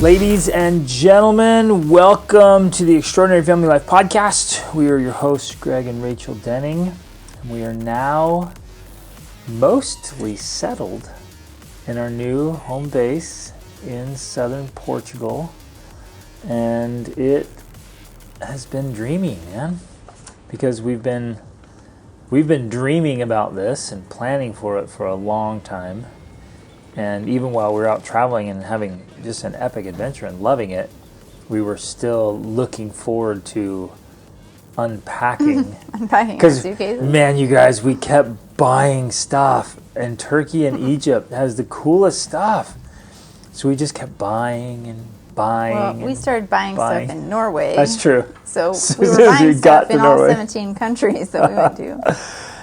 Ladies and gentlemen, welcome to the Extraordinary Family Life Podcast. We are your hosts, Greg and Rachel Denning, and we are now mostly settled in our new home base in southern Portugal, and it has been dreamy, man, because we've been dreaming about this and planning for it for a long time. And even while we were out traveling and having just an epic adventure and loving it, we were still looking forward to unpacking. Unpacking our suitcases. Man, you guys, we kept buying stuff. And Turkey and Egypt has the coolest stuff. So we just kept buying and buying. Well, we started buying stuff in Norway. That's true. So we were buying stuff in all 17 countries that we went to.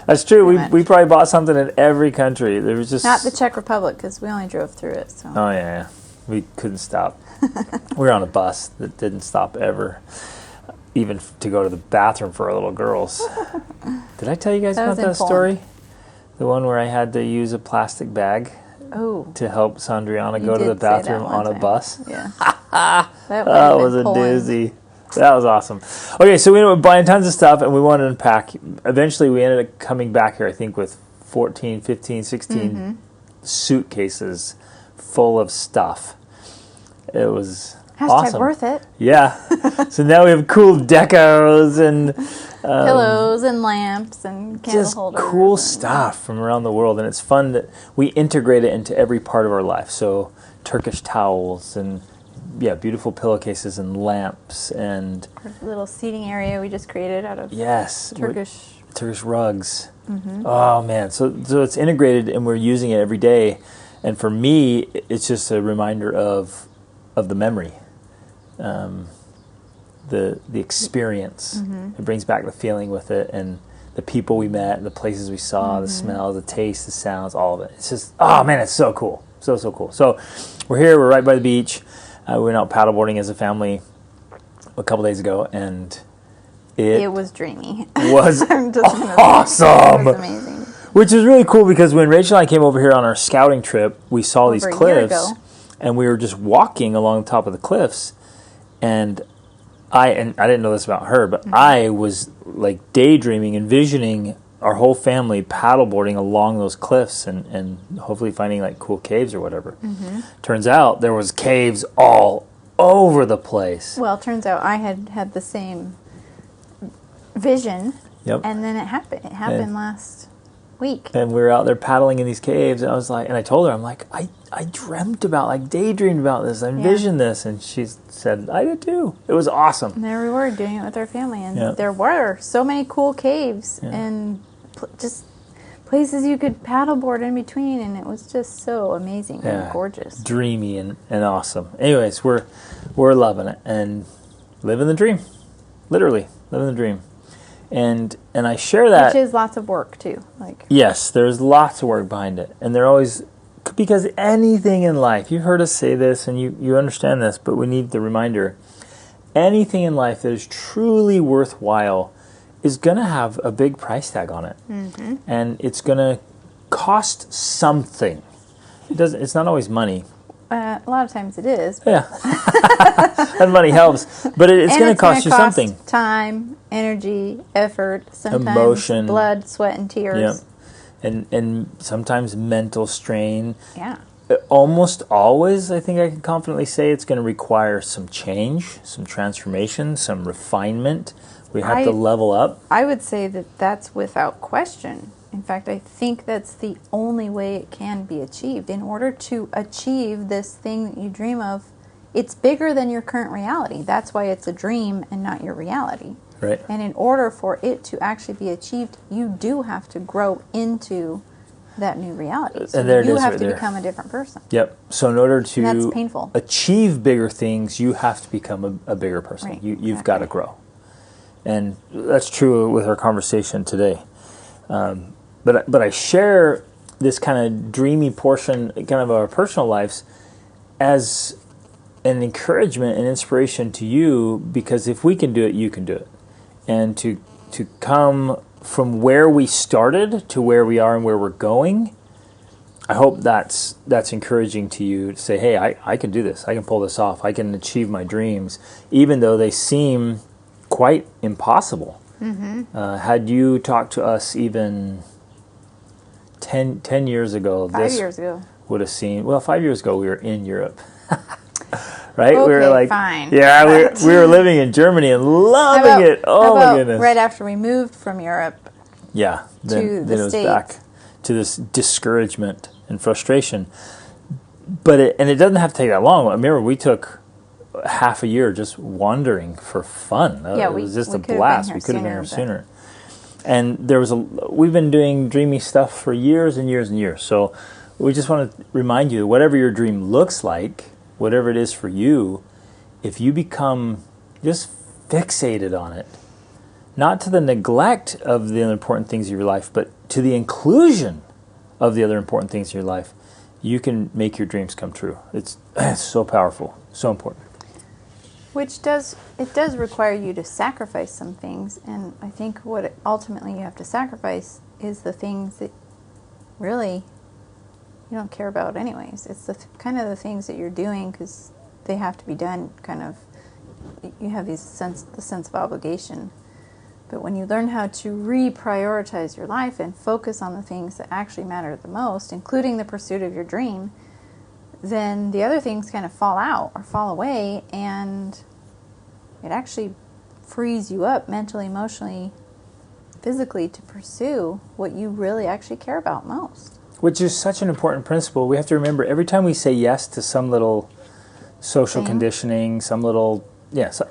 That's true. We probably bought something in every country. There was just not the Czech Republic because we only drove through it. So. Oh yeah, we couldn't stop. We were on a bus that didn't stop ever, even to go to the bathroom for our little girls. Did I tell you guys about that story? The one where I had to use a plastic bag to help Sandriana go to the bathroom on a bus. Yeah, that was a doozy. That was awesome. Okay, so we ended up buying tons of stuff, and we wanted to unpack. Eventually, we ended up coming back here, I think, with 14, 15, 16 suitcases full of stuff. It was awesome. Worth it. Yeah. So now we have cool decos and pillows and lamps and candle holders. Just cool stuff from around the world, and it's fun that we integrate it into every part of our life. So Turkish towels and beautiful pillowcases and lamps and a little seating area we just created out of Turkish rugs. Oh man, so it's integrated and we're using it every day. And for me, it's just a reminder of the memory, the experience. It brings back the feeling with it and the people we met, the places we saw, the smell, the taste, the sounds, all of it. It's just it's so cool, so cool. So we're here. We're right by the beach. We went out paddleboarding as a family a couple days ago, and it was dreamy. Was awesome. It was amazing. Which is really cool because when Rachel and I came over here on our scouting trip, we saw these cliffs, and we were just walking along the top of the cliffs, and I didn't know this about her, but I was like daydreaming, envisioning our whole family paddleboarding along those cliffs and hopefully finding like cool caves or whatever. Turns out there was caves all over the place. Well, turns out I had the same vision. Yep. And then it happened. It happened last week. And we were out there paddling in these caves. And I was like, and I told her, I'm like, I dreamt about, like daydreamed about this. I envisioned this. And she said, I did too. It was awesome. And there we were doing it with our family. And there were so many cool caves and just places you could paddleboard in between, and it was just so amazing and gorgeous, dreamy and awesome. Anyways, we're loving it and living the dream, literally living the dream, and I share that, which is lots of work too. Yes, there's lots of work behind it, and they're always, because anything in life, you've heard us say this and you understand this, but we need the reminder. Anything in life that is truly worthwhile is going to have a big price tag on it. And it's going to cost something. It's not always money. A lot of times it is. Yeah. And money helps. But it's going to cost you something. Time, energy, effort, sometimes emotion, blood, sweat, and tears. Yep. And sometimes mental strain. Yeah. Almost always, I think I can confidently say it's going to require some change, some transformation, some refinement. We have to level up. I would say that that's without question. In fact, I think that's the only way it can be achieved. In order to achieve this thing that you dream of, it's bigger than your current reality. That's why it's a dream and not your reality. Right. And in order for it to actually be achieved, you do have to grow into that new reality. So you have to become a different person. Yep. So in order to that's painful. Achieve bigger things, you have to become a bigger person. Right. You've got to grow. And that's true with our conversation today. But I share this kind of dreamy portion, kind of our personal lives, as an encouragement and inspiration to you, because if we can do it, you can do it. And to come from where we started to where we are and where we're going, I hope that's encouraging to you to say, hey, I can do this. I can pull this off. I can achieve my dreams, even though they seem quite impossible. Had you talked to us even 10 years ago, 5 years ago, would have seemed, well, 5 years ago we were in Europe. Right? Okay, we were like, fine. yeah, we were living in Germany and loving it. Oh my goodness. Right after we moved from Europe Yeah. Then the it was States. back to this discouragement and frustration. But it doesn't have to take that long. I remember we took half a year just wandering for fun. Yeah, it was just we a could have blast. been We here could have been here sooner, sooner. And we've been doing dreamy stuff for years and years and years. So we just want to remind you that whatever your dream looks like, whatever it is for you, if you become just fixated on it, not to the neglect of the other important things of your life, but to the inclusion of the other important things in your life, you can make your dreams come true. It's so powerful, so important. Which does require you to sacrifice some things, and I think what ultimately you have to sacrifice is the things that really you don't care about anyways. It's the kind of the things that you're doing because they have to be done. Kind of, you have the sense of obligation. But when you learn how to reprioritize your life and focus on the things that actually matter the most, including the pursuit of your dream, then the other things kind of fall out or fall away, and it actually frees you up mentally, emotionally, physically to pursue what you really actually care about most. Which is such an important principle. We have to remember every time we say yes to some little social conditioning, some little,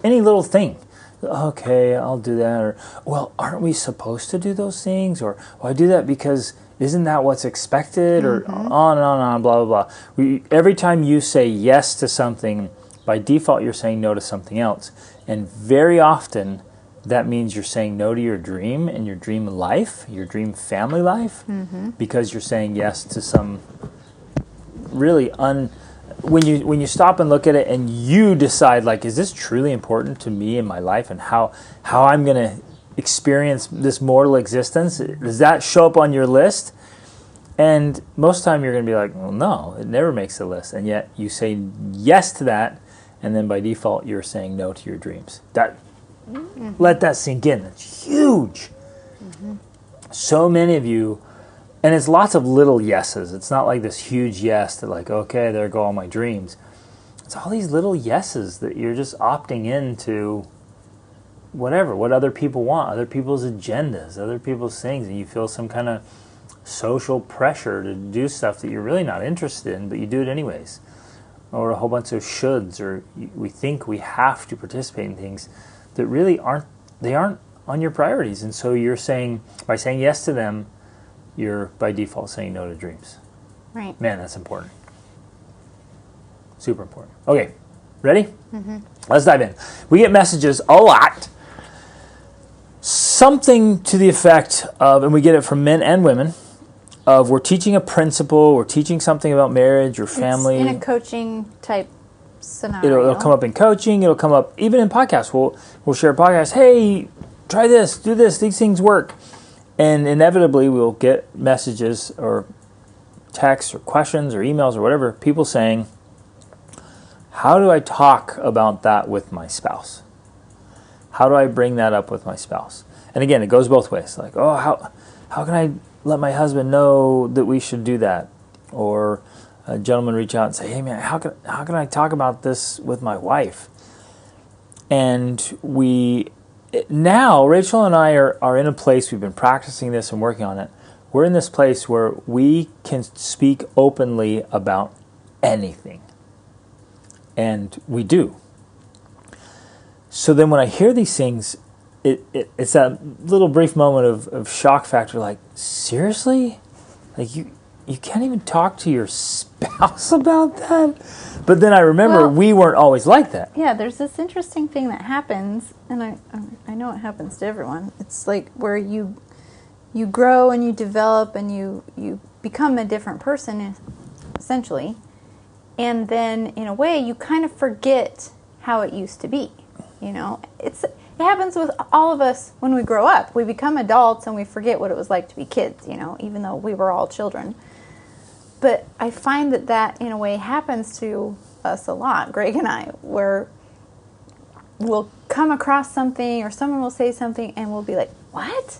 any little thing. Okay, I'll do that. Or, well, aren't we supposed to do those things? Or, well, I do that because isn't that what's expected? Or on and on, blah, blah, blah. Every time you say yes to something, by default, you're saying no to something else. And very often, that means you're saying no to your dream and your dream life, your dream family life, because you're saying yes to some really when you stop and look at it and you decide, like, is this truly important to me in my life and how I'm going to experience this mortal existence? Does that show up on your list? And most of the time you're going to be like, well, no, it never makes the list. And yet you say yes to that, and then by default you're saying no to your dreams. Let that sink in. It's huge. So many of you, and it's lots of little yeses. It's not like this huge yes that, like, okay, there go all my dreams. It's all these little yeses that you're just opting into what other people want, other people's agendas, other people's things, and you feel some kind of social pressure to do stuff that you're really not interested in, but you do it anyways. Or a whole bunch of shoulds, or we think we have to participate in things that really aren't on your priorities. And so you're saying, by saying yes to them, you're by default saying no to dreams. Right. Man, that's important. Super important. Okay, ready? Let's dive in. We get messages a lot. Something to the effect of, and we get it from men and women, of we're teaching a principle, we're teaching something about marriage or family. It's in a coaching type scenario. It'll come up in coaching. It'll come up even in podcasts. We'll share a podcast. Hey, try this, do this. These things work. And inevitably, we'll get messages or texts or questions or emails or whatever, people saying, how do I talk about that with my spouse? How do I bring that up with my spouse? And again, it goes both ways. Like, oh, how can I let my husband know that we should do that? Or a gentleman reach out and say, hey man, how can I talk about this with my wife? And now, Rachel and I are in a place, we've been practicing this and working on it. We're in this place where we can speak openly about anything. And we do. So then when I hear these things, it's that little brief moment of shock factor, like, seriously? Like, you can't even talk to your spouse about that? But then I remember we weren't always like that. Yeah, there's this interesting thing that happens, and I know it happens to everyone. It's like where you grow and you develop and you become a different person, essentially. And then, in a way, you kind of forget how it used to be. You know, it happens with all of us when we grow up. We become adults and we forget what it was like to be kids, you know, even though we were all children. But I find that in a way happens to us a lot, Greg and I, where we'll come across something or someone will say something and we'll be like, what?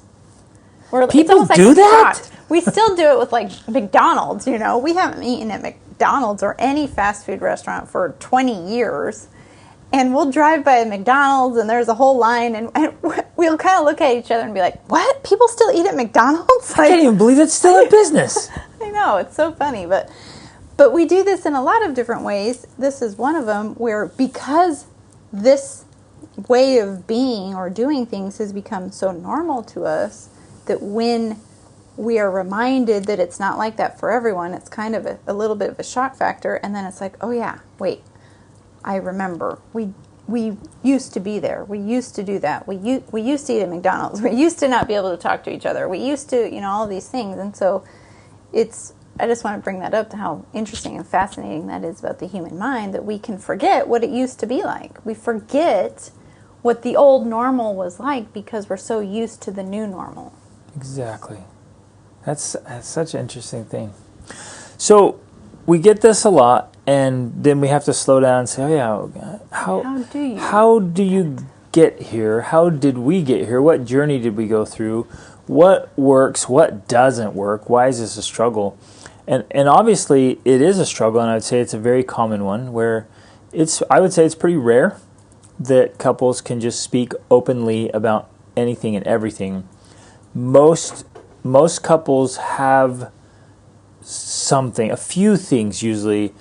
People do that? Shocked. We still do it with like McDonald's, We haven't eaten at McDonald's or any fast food restaurant for 20 years. And we'll drive by a McDonald's and there's a whole line and we'll kind of look at each other and be like, what? People still eat at McDonald's? I can't even believe it's still in business. I know, it's so funny. But we do this in a lot of different ways. This is one of them where because this way of being or doing things has become so normal to us that when we are reminded that it's not like that for everyone, it's kind of a little bit of a shock factor. And then it's like, oh yeah, wait. I remember we used to be there. We used to do that. We used to eat at McDonald's. We used to not be able to talk to each other. We used to, all these things. And so I just want to bring that up to how interesting and fascinating that is about the human mind, that we can forget what it used to be like. We forget what the old normal was like because we're so used to the new normal. Exactly. That's such an interesting thing. So we get this a lot. And then we have to slow down and say, oh yeah, how do you get here? How did we get here? What journey did we go through? What works? What doesn't work? Why is this a struggle? And obviously it is a struggle, and I would say it's a very common one where I would say it's pretty rare that couples can just speak openly about anything and everything. Most couples have something, a few things usually,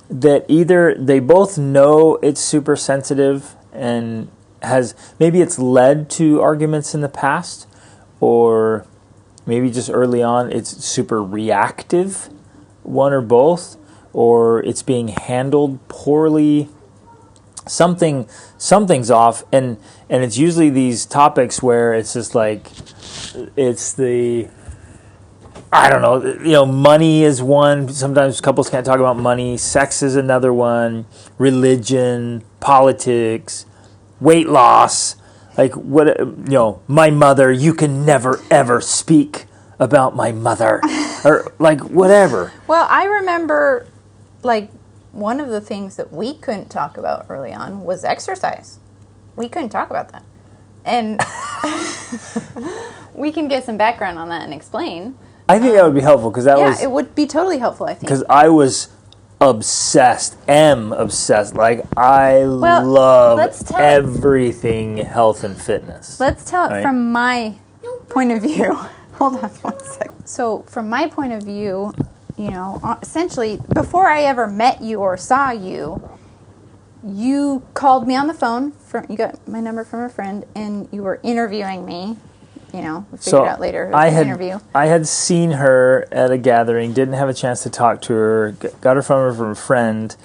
that either they both know it's super sensitive and maybe it's led to arguments in the past, or maybe just early on it's super reactive, one or both, or it's being handled poorly. Something's off, and it's usually these topics where it's just like it's the I don't know, money is one. Sometimes couples can't talk about money. Sex is another one. Religion, politics, weight loss. Like, my mother, you can never, ever speak about my mother. Or, like, whatever. Well, I remember, one of the things that we couldn't talk about early on was exercise. We couldn't talk about that. And we can get some background on that and explain. I think that would be helpful because it would be totally helpful, I think. Because I was am obsessed. Like, I love everything health and fitness. Let's tell it from my point of view. Hold on 1 second. So, from my point of view, essentially, before I ever met you or saw you, you called me on the phone. You got my number from a friend, and you were interviewing me. We figured out later it was an interview. I had seen her at a gathering, didn't have a chance to talk to her, got her from a friend,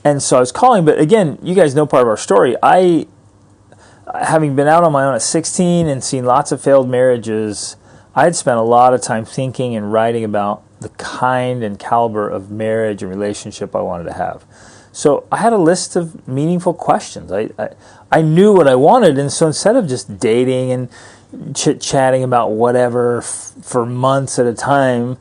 and so I was calling. But again, you guys know part of our story. Having been out on my own at 16 and seen lots of failed marriages, I had spent a lot of time thinking and writing about the kind and caliber of marriage and relationship I wanted to have. So I had a list of meaningful questions. I knew what I wanted, and so instead of just dating and chit-chatting about whatever for months at a time,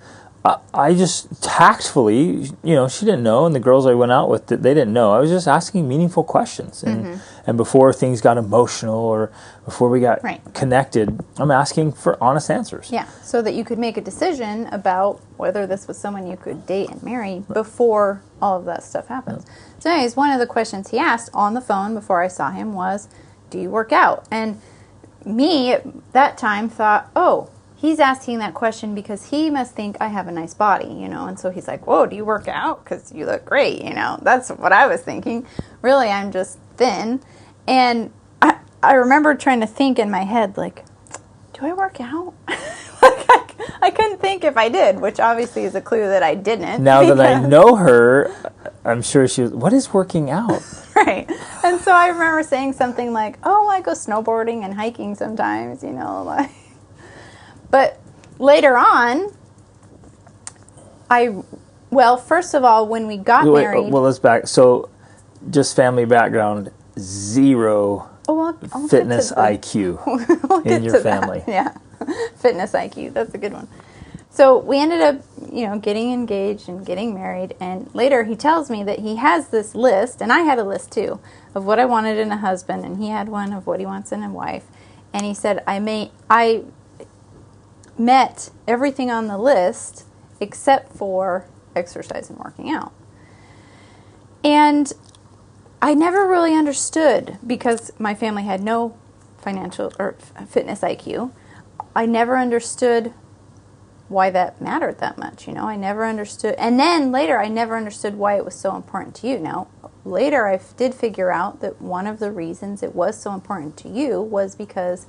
I just tactfully, she didn't know, and the girls I went out with, they didn't know. I was just asking meaningful questions. And before things got emotional or before we got connected, I'm asking for honest answers. Yeah, so that you could make a decision about whether this was someone you could date and marry before all of that stuff happens. Yeah. So anyways, one of the questions he asked on the phone before I saw him was, do you work out? And me at that time thought, oh, he's asking that question because he must think I have a nice body, and so he's like, whoa, do you work out? Because you look great, That's what I was thinking. Really, I'm just thin. And I remember trying to think in my head, like, do I work out? I couldn't think if I did, which obviously is a clue that I didn't. Now that I know her, I'm sure she was, what is working out? Right. And so I remember saying something like, oh, I go snowboarding and hiking sometimes, But later on, first of all, when we got married. Well, let's back. So, just family background, zero fitness IQ in your family. Yeah. Fitness IQ. That's a good one. So we ended up, getting engaged and getting married. And later he tells me that he has this list, and I had a list too, of what I wanted in a husband, and he had one of what he wants in a wife. And he said, I met everything on the list except for exercise and working out. And I never really understood, because my family had no financial or fitness IQ. I never understood why that mattered that much. I never understood. And then later, I never understood why it was so important to you. Now, later, I did figure out that one of the reasons it was so important to you was because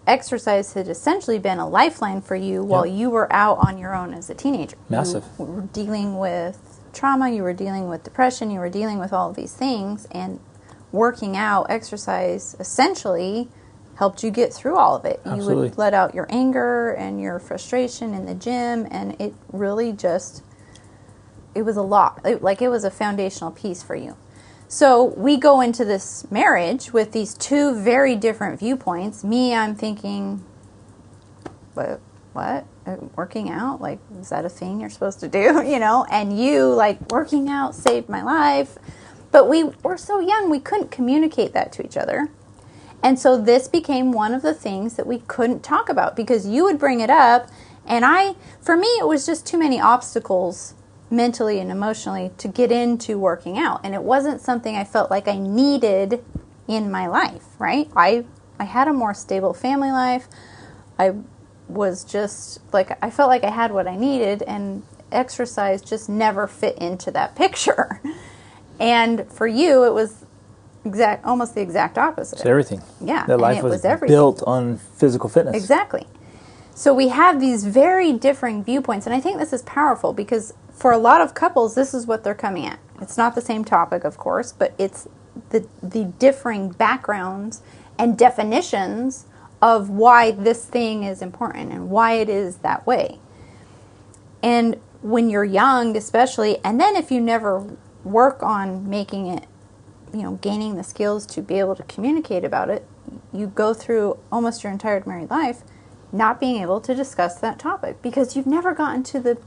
exercise had essentially been a lifeline for you while you were out on your own as a teenager. Massive. You were dealing with trauma, you were dealing with depression, you were dealing with all of these things, and working out, exercise, essentially helped you get through all of it. Absolutely. You would let out your anger and your frustration in the gym, and it really just, it was a lot. It was a foundational piece for you. So we go into this marriage with these two very different viewpoints. Me, I'm thinking, what? Working out? Like, is that a thing you're supposed to do? And you, like, working out saved my life. But we were so young, we couldn't communicate that to each other. And so this became one of the things that we couldn't talk about, because you would bring it up, and for me, it was just too many obstacles mentally and emotionally to get into working out. And it wasn't something I felt like I needed in my life, right? I had a more stable family life. I was just like, I felt like I had what I needed, and exercise just never fit into that picture. And for you, it was almost the exact opposite. It's everything. Yeah. That life was built on physical fitness. Exactly. So we have these very differing viewpoints, and I think this is powerful because for a lot of couples, this is what they're coming at. It's not the same topic, of course, but it's the differing backgrounds and definitions of why this thing is important and why it is that way. And when you're young, especially, and then if you never work on making it, gaining the skills to be able to communicate about it, you go through almost your entire married life not being able to discuss that topic because you've never gotten to the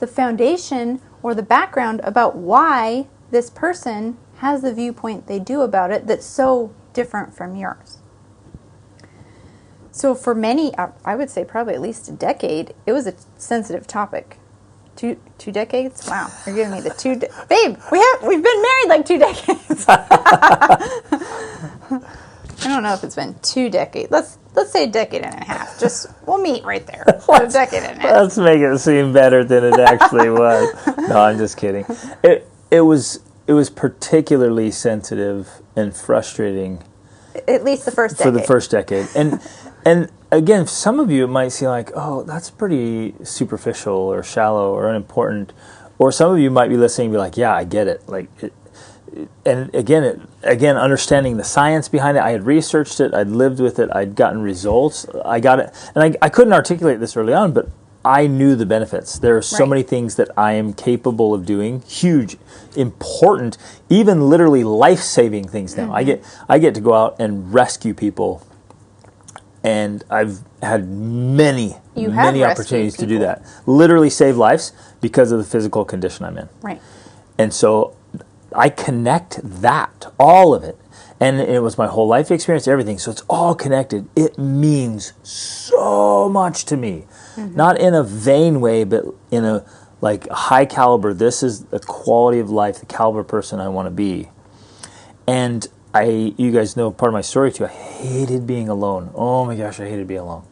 foundation or the background about why this person has the viewpoint they do about it that's so different from yours. So for many, I would say probably at least a decade, it was a sensitive topic. Two decades? Wow, you're giving me the babe. We've been married like 2 decades. I don't know if it's been 2 decades. Let's say a decade and a half. We'll meet right there. A decade and a half. Let's make it seem better than it actually was. No, I'm just kidding. It was particularly sensitive and frustrating. At least the first decade. For the first decade. And again, some of you, it might seem like, oh, that's pretty superficial or shallow or unimportant. Or some of you might be listening and be like, yeah, I get it. And again, understanding the science behind it, I had researched it, I'd lived with it, I'd gotten results. I got it. And I couldn't articulate this early on, but I knew the benefits. There are so many things that I am capable of doing, huge, important, even literally life-saving things now. Mm-hmm. I get to go out and rescue people. And I've had many opportunities to do that. Literally save lives because of the physical condition I'm in. Right. And so I connect that, all of it. And it was my whole life experience, everything. So it's all connected. It means so much to me. Mm-hmm. Not in a vain way, but in a high caliber. This is the quality of life, the caliber person I want to be. And you guys know part of my story too. I hated being alone. Oh my gosh, I hated being alone.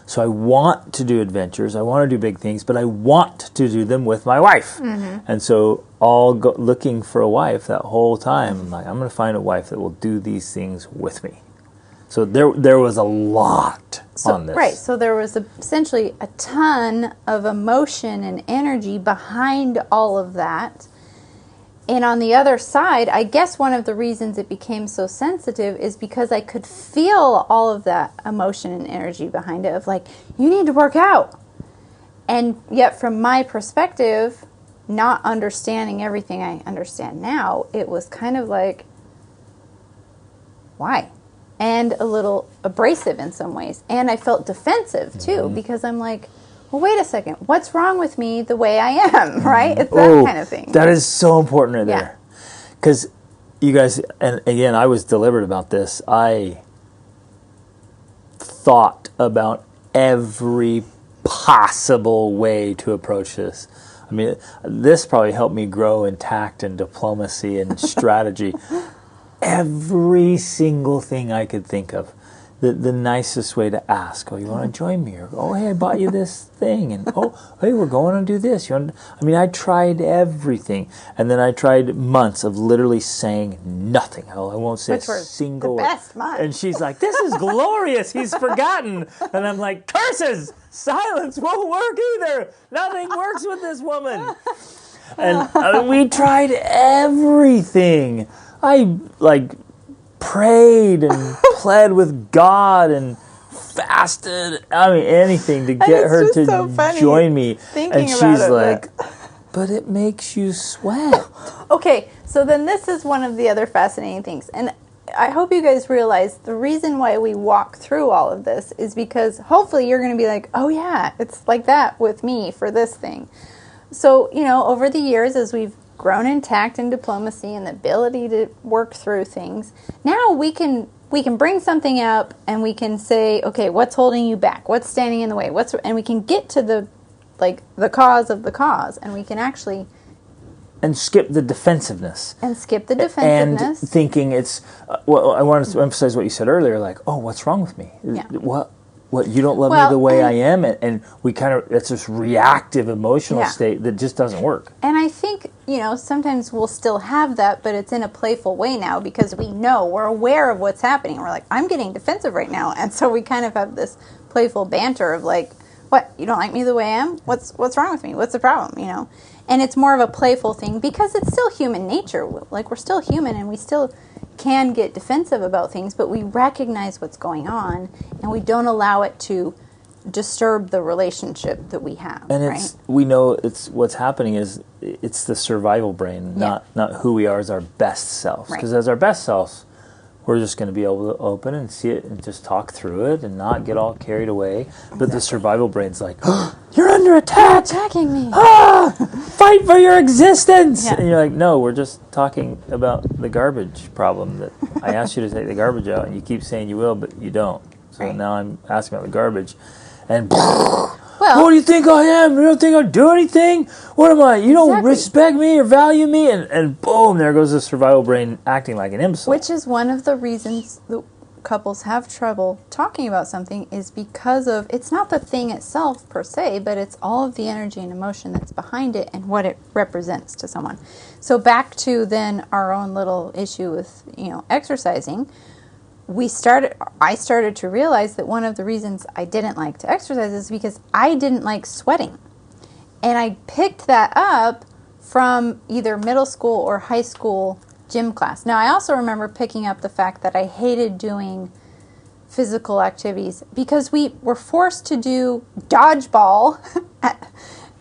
So I want to do adventures. I want to do big things, but I want to do them with my wife. Mm-hmm. And so looking for a wife that whole time. I'm like, I'm going to find a wife that will do these things with me. So there was a lot on this. Right. So there was essentially a ton of emotion and energy behind all of that. And on the other side, I guess one of the reasons it became so sensitive is because I could feel all of that emotion and energy behind it of like, you need to work out. And yet from my perspective, not understanding everything I understand now, it was kind of like, why? And a little abrasive in some ways. And I felt defensive too, because I'm like, well, wait a second, what's wrong with me the way I am, right? It's that kind of thing. That is so important right there. Because you guys, and again, I was deliberate about this. I thought about every possible way to approach this. I mean, this probably helped me grow in tact and diplomacy and strategy. Every single thing I could think of. The nicest way to ask. Oh, you want to join me? Or, oh, hey, I bought you this thing. And, oh, hey, we're going to do this. I tried everything. And then I tried months of literally saying nothing. I won't say a single word. Best month. And she's like, this is glorious. He's forgotten. And I'm like, curses! Silence won't work either. Nothing works with this woman. And we tried everything. I, prayed and pled with God and fasted. I mean, anything to get her to join me. And she's like, but it makes you sweat. Okay, so then this is one of the other fascinating things. And I hope you guys realize the reason why we walk through all of this is because hopefully you're going to be like, oh yeah, it's like that with me for this thing. So, over the years as we've grown in tact and diplomacy and the ability to work through things, now we can bring something up and we can say, okay, what's holding you back? What's standing in the way? And we can get to the cause of the cause, and we can actually skip the defensiveness. And thinking it's well, I wanted to emphasize what you said earlier, like, oh, what's wrong with me? Yeah. What, you don't love me the way I am, and we it's this reactive emotional state that just doesn't work. And I think, sometimes we'll still have that, but it's in a playful way now because we're aware of what's happening. We're like, I'm getting defensive right now. And so we kind of have this playful banter of like, what, you don't like me the way I am? What's wrong with me? What's the problem, And it's more of a playful thing because it's still human nature. Like, we're still human and we still can get defensive about things, but we recognize what's going on and we don't allow it to disturb the relationship that we have. And we know it's what's happening is it's the survival brain, not who we are as our best selves. Because as our best selves, we're just going to be able to open and see it and just talk through it and not get all carried away. Exactly. But the survival brain's like, oh, you're under attack! You're attacking me! Fight for your existence! Yeah. And you're like, no, we're just talking about the garbage problem that I asked you to take the garbage out, and you keep saying you will, but you don't. So now I'm asking about the garbage. And who do you think I am? You don't think I do anything? What am I? You don't respect me or value me? And boom, there goes the survival brain acting like an imbecile. Which is one of the reasons that couples have trouble talking about something, is because of, it's not the thing itself per se, but it's all of the energy and emotion that's behind it and what it represents to someone. So back to then our own little issue with, exercising. I started to realize that one of the reasons I didn't like to exercise is because I didn't like sweating. And I picked that up from either middle school or high school gym class. Now, I also remember picking up the fact that I hated doing physical activities because we were forced to do dodgeball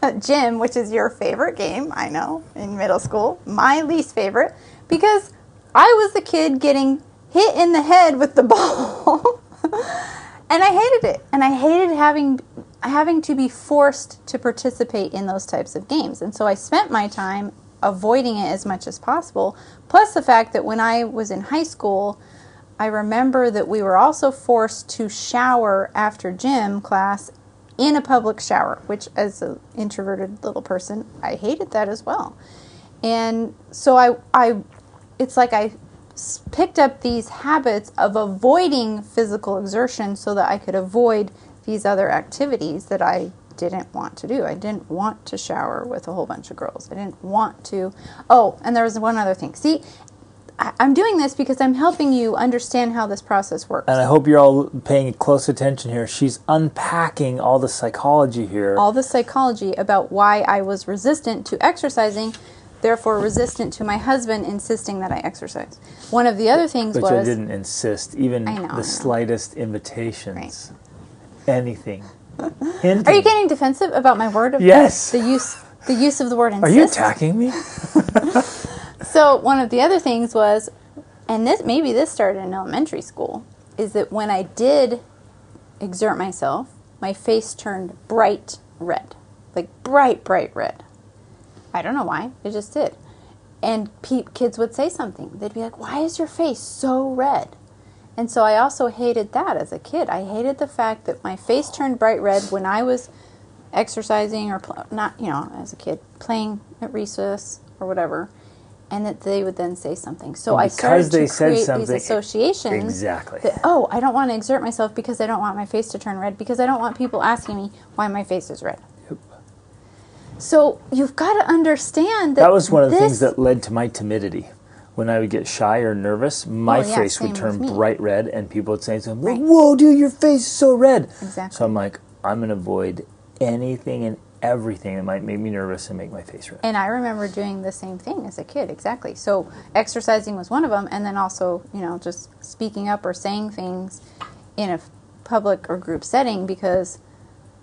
at gym, which is your favorite game, I know, in middle school. My least favorite, because I was the kid getting hit in the head with the ball. And I hated it. And I hated having to be forced to participate in those types of games. And so I spent my time avoiding it as much as possible. Plus the fact that when I was in high school, I remember that we were also forced to shower after gym class in a public shower, which as an introverted little person, I hated that as well. And so it's like I picked up these habits of avoiding physical exertion so that I could avoid these other activities that I didn't want to do. I didn't want to shower with a whole bunch of girls. I didn't want to. Oh, and there was one other thing. See, I'm doing this because I'm helping you understand how this process works. And I hope you're all paying close attention here. She's unpacking all the psychology here. All the psychology about why I was resistant to exercising, therefore resistant to my husband insisting that I exercise. One of the other things But I didn't insist, even the slightest invitations. Right. Anything. Hinting. Are you getting defensive about my word? Yes. The use of the word insist? Are you attacking me? So one of the other things was, and this started in elementary school, is that when I did exert myself, my face turned bright red. Like bright, bright red. I don't know why. It just did. And kids would say something. They'd be like, why is your face so red? And so I also hated that as a kid. I hated the fact that my face turned bright red when I was exercising or not, as a kid, playing at recess or whatever, and that they would then say something. So I started to create these associations. Exactly. That, I don't want to exert myself because I don't want my face to turn red, because I don't want people asking me why my face is red. Yep. So you've got to understand that that was one of the things that led to my timidity. When I would get shy or nervous, my face would turn bright red, and people would say something, right. Whoa, dude, your face is so red. Exactly. So I'm like, I'm going to avoid anything and everything that might make me nervous and make my face red. And I remember doing the same thing as a kid, exactly. So exercising was one of them, and then also, just speaking up or saying things in a public or group setting, because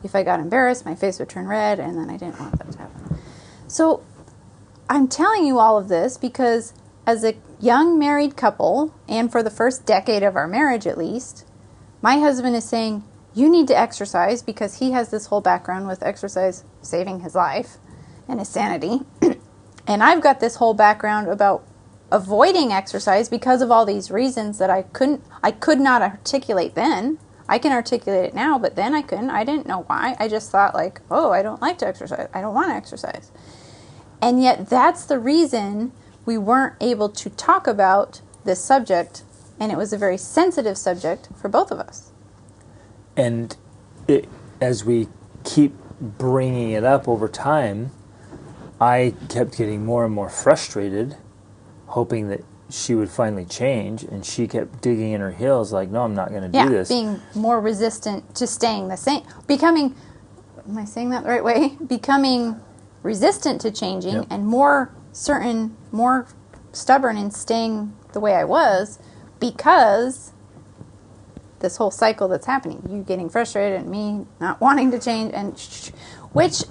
if I got embarrassed, my face would turn red, and then I didn't want that to happen. So I'm telling you all of this because as a young married couple, and for the first decade of our marriage at least, my husband is saying, you need to exercise, because he has this whole background with exercise saving his life and his sanity. And I've got this whole background about avoiding exercise because of all these reasons that I could not articulate then. I can articulate it now, but then I couldn't. I didn't know why. I just thought I don't like to exercise. I don't want to exercise. And yet that's the reason we weren't able to talk about this subject, and it was a very sensitive subject for both of us. And as we keep bringing it up over time, I kept getting more and more frustrated, hoping that she would finally change, and she kept digging in her heels like, no, I'm not going to do this. Being more resistant to staying the same. Becoming, am I saying that the right way? Becoming resistant to changing and more certain, more stubborn in staying the way I was, because this whole cycle that's happening, you getting frustrated and me not wanting to change, and which,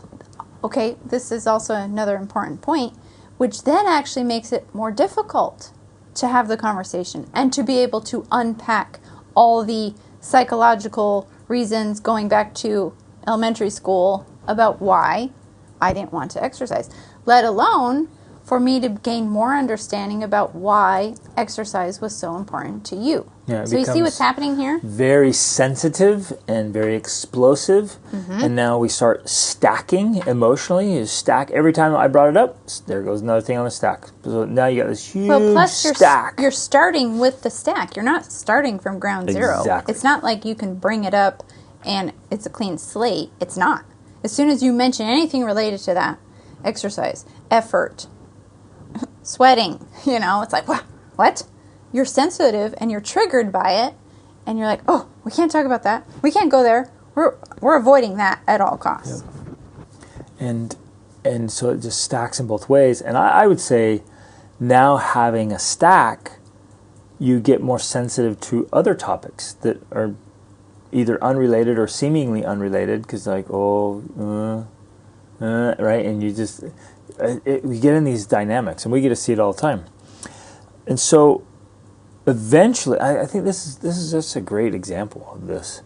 okay, this is also another important point, which then actually makes it more difficult to have the conversation and to be able to unpack all the psychological reasons going back to elementary school about why I didn't want to exercise, let alone for me to gain more understanding about why exercise was so important to you. Yeah, so you see what's happening here? Very sensitive and very explosive. Mm-hmm. And now we start stacking emotionally. You stack every time I brought it up, there goes another thing on the stack. So now you got this huge stack. You're starting with the stack. You're not starting from ground zero. Exactly. It's not like you can bring it up and it's a clean slate. It's not. As soon as you mention anything related to that, exercise, effort, sweating, it's like, what? You're sensitive and you're triggered by it, and you're like, oh, we can't talk about that. We can't go there. We're avoiding that at all costs. Yep. And so it just stacks in both ways. And I would say now having a stack, you get more sensitive to other topics that are either unrelated or seemingly unrelated, because right? And you just... we get in these dynamics, and we get to see it all the time. And so, eventually, I think this is just a great example of this.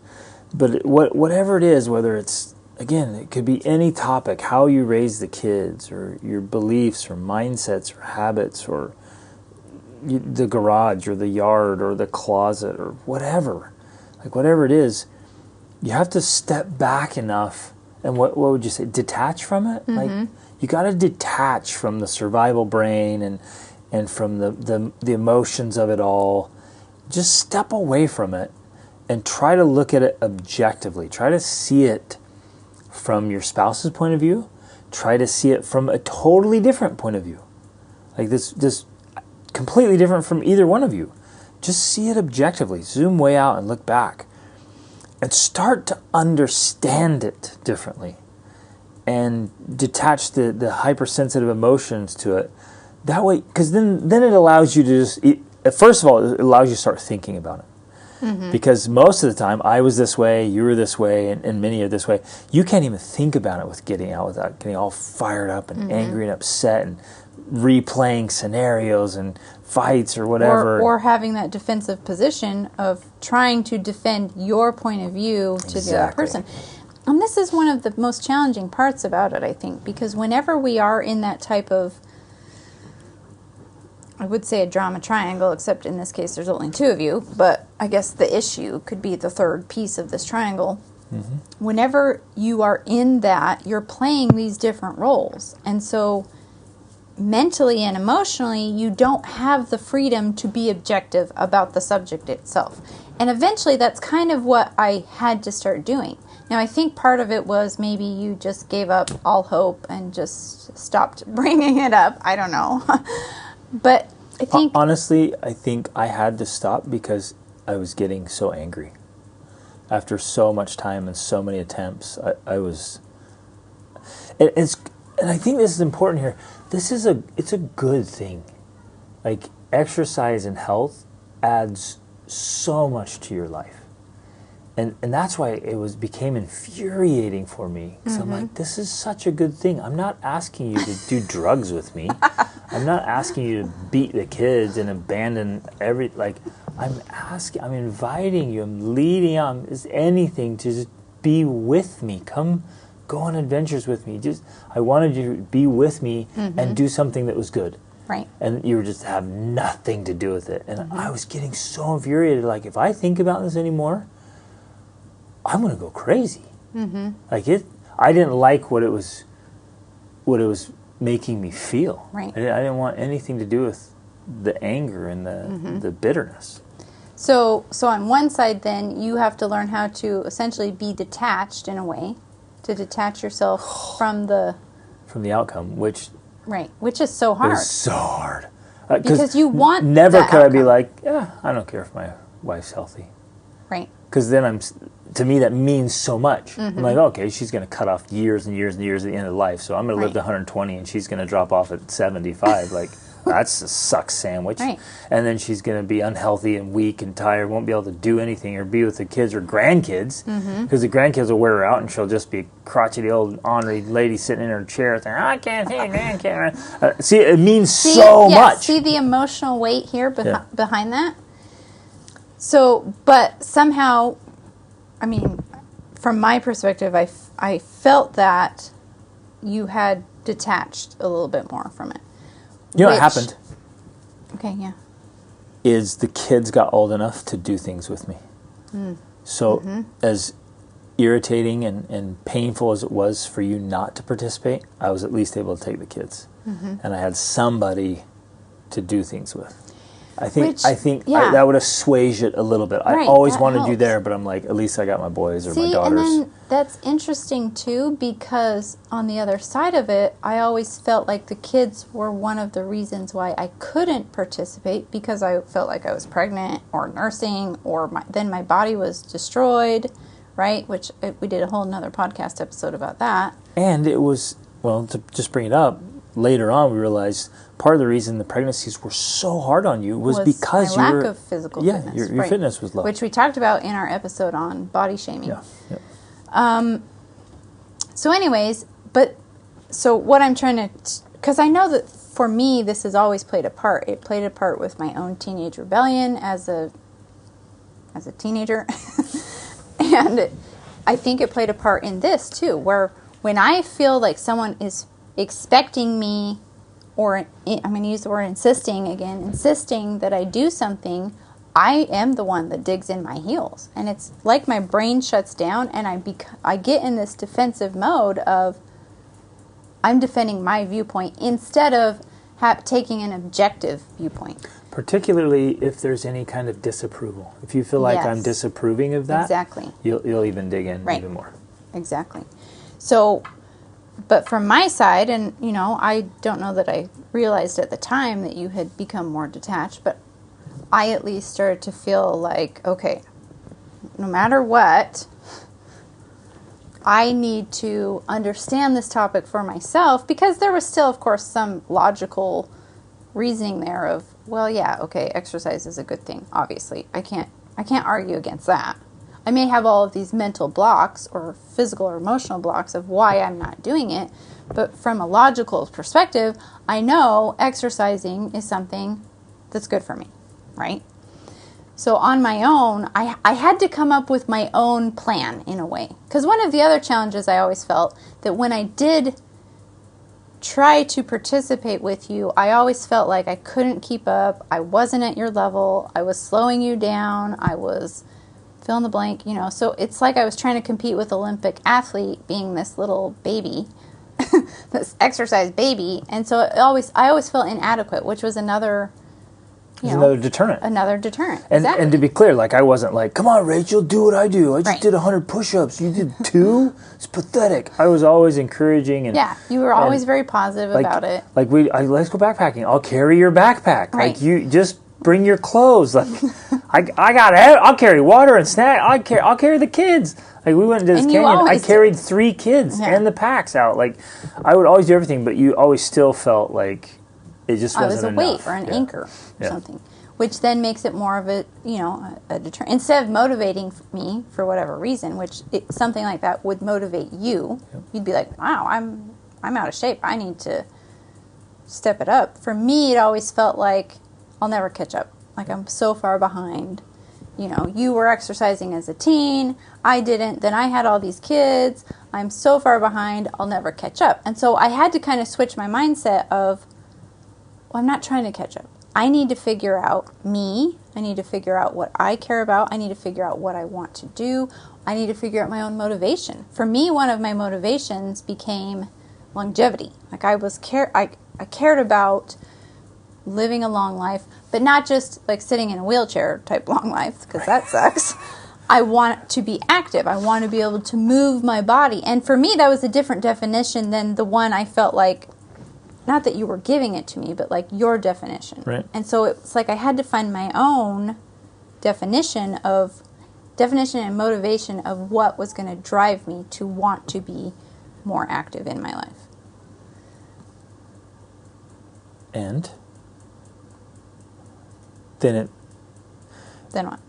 But whatever it is, whether it's, again, it could be any topic, how you raise the kids, or your beliefs, or mindsets, or habits, or the garage, or the yard, or the closet, or whatever. Like, whatever it is, you have to step back enough, and what would you say, detach from it? Mm-hmm. Like, you got to detach from the survival brain and from the emotions of it all. Just step away from it and try to look at it objectively. Try to see it from your spouse's point of view. Try to see it from a totally different point of view. Like this completely different from either one of you. Just see it objectively. Zoom way out and look back. And start to understand it differently. And detach the hypersensitive emotions to it. That way, because then it allows you to just... First of all, it allows you to start thinking about it. Mm-hmm. Because most of the time, I was this way, you were this way, and many are this way. You can't even think about it without getting all fired up and angry and upset and replaying scenarios and fights or whatever. Or having that defensive position of trying to defend your point of view to the other person. And this is one of the most challenging parts about it, I think, because whenever we are in that type of, I would say a drama triangle, except in this case there's only two of you, but I guess the issue could be the third piece of this triangle. Mm-hmm. Whenever you are in that, you're playing these different roles. And so mentally and emotionally, you don't have the freedom to be objective about the subject itself. And eventually that's kind of what I had to start doing. Now, I think part of it was maybe you just gave up all hope and just stopped bringing it up. I don't know. But I think... Honestly, I think I had to stop because I was getting so angry. After so much time and so many attempts, I was... And I think this is important here. It's a good thing. Like, exercise and health adds so much to your life. And that's why it became infuriating for me. Because I'm like, this is such a good thing. I'm not asking you to do drugs with me. I'm not asking you to beat the kids and abandon I'm inviting you, I'm leading on, is anything to just be with me. Come go on adventures with me. I wanted you to be with me and do something that was good. Right. And you were just have nothing to do with it. And I was getting so infuriated. Like, if I think about this anymore, I'm going to go crazy. Mm-hmm. I didn't like what it was making me feel. Right. I didn't want anything to do with the anger and the bitterness. So on one side, then, you have to learn how to essentially be detached in a way, to detach yourself from the outcome, which is so hard. It's so hard. Because you want never that could outcome. I be like, yeah, I don't care if my wife's healthy. Right. Because then to me, that means so much. I'm like, okay, she's going to cut off years and years and years at the end of life, so I'm going to live to 120 and she's going to drop off at 75. Like, that's a suck sandwich. Right. And then she's going to be unhealthy and weak and tired, won't be able to do anything or be with the kids or grandkids, because the grandkids will wear her out and she'll just be a crotchety old ornery lady sitting in her chair saying, I can't see a grandkid. See, it means so much. See the emotional weight here behind that? So, but somehow, I mean, from my perspective, I felt that you had detached a little bit more from it. You know what happened? Okay, yeah. Is the kids got old enough to do things with me. So as irritating and painful as it was for you not to participate, I was at least able to take the kids. And I had somebody to do things with. I think that would assuage it a little bit. I always wanted you there, but I'm like, at least I got my boys or my daughters. And then that's interesting too, because on the other side of it, I always felt like the kids were one of the reasons why I couldn't participate, because I felt like I was pregnant or nursing, or then my body was destroyed, right? Which we did a whole nother podcast episode about that. And it was, well, to just bring it up, later on we realized part of the reason the pregnancies were so hard on you was because my lack of physical fitness. Your fitness was low. Which we talked about in our episode on body shaming. Yeah. So anyways, so what I'm trying to, because I know that for me this has always played a part. It played a part with my own teenage rebellion as a teenager. And I think it played a part in this too, where when I feel like someone is expecting me, or I'm going to use the word insisting that I do something, I am the one that digs in my heels. And it's like my brain shuts down and I get in this defensive mode of I'm defending my viewpoint instead of taking an objective viewpoint. Particularly if there's any kind of disapproval. If you feel like I'm disapproving of that, exactly, you'll even dig in even more. Exactly. So, but from my side, and I don't know that I realized at the time that you had become more detached, but I at least started to feel like, okay, no matter what, I need to understand this topic for myself, because there was still, of course, some logical reasoning there of, well, yeah, okay, exercise is a good thing, obviously. I can't argue against that. I may have all of these mental blocks or physical or emotional blocks of why I'm not doing it, but from a logical perspective, I know exercising is something that's good for me, right? So on my own, I had to come up with my own plan in a way. Because one of the other challenges I always felt that when I did try to participate with you, I always felt like I couldn't keep up. I wasn't at your level. I was slowing you down. I was fill in the blank, So it's like I was trying to compete with Olympic athlete being this little baby, this exercise baby. And so I always felt inadequate, which was another... another deterrent. Another deterrent. And to be clear, like I wasn't like, come on, Rachel, do what I do. I just did 100 push-ups. You did 2? It's pathetic. I was always encouraging. And you were always very positive about it. Like let's go backpacking. I'll carry your backpack. Right. Like you just bring your clothes. Like I'll carry water and snack. I'll carry the kids. Like we went into this canyon. I carried 3 kids and the packs out. Like I would always do everything, but you always still felt like it just wasn't enough. I was a weight or an anchor or something, which then makes it more of a deterrent. Instead of motivating me for whatever reason, something like that would motivate you, you'd be like, wow, I'm out of shape. I need to step it up. For me, it always felt like I'll never catch up. Like I'm so far behind. You were exercising as a teen. I didn't. Then I had all these kids. I'm so far behind. I'll never catch up. And so I had to kind of switch my mindset of, I'm not trying to catch up. I need to figure out me. I need to figure out what I care about. I need to figure out what I want to do. I need to figure out my own motivation. For me, one of my motivations became longevity. Like I cared about living a long life, but not just like sitting in a wheelchair type long life, because that sucks. I want to be active. I want to be able to move my body. And for me, that was a different definition than the one I felt like, not that you were giving it to me, but like your definition. Right. And so it's like I had to find my own definition and motivation of what was going to drive me to want to be more active in my life. And then what?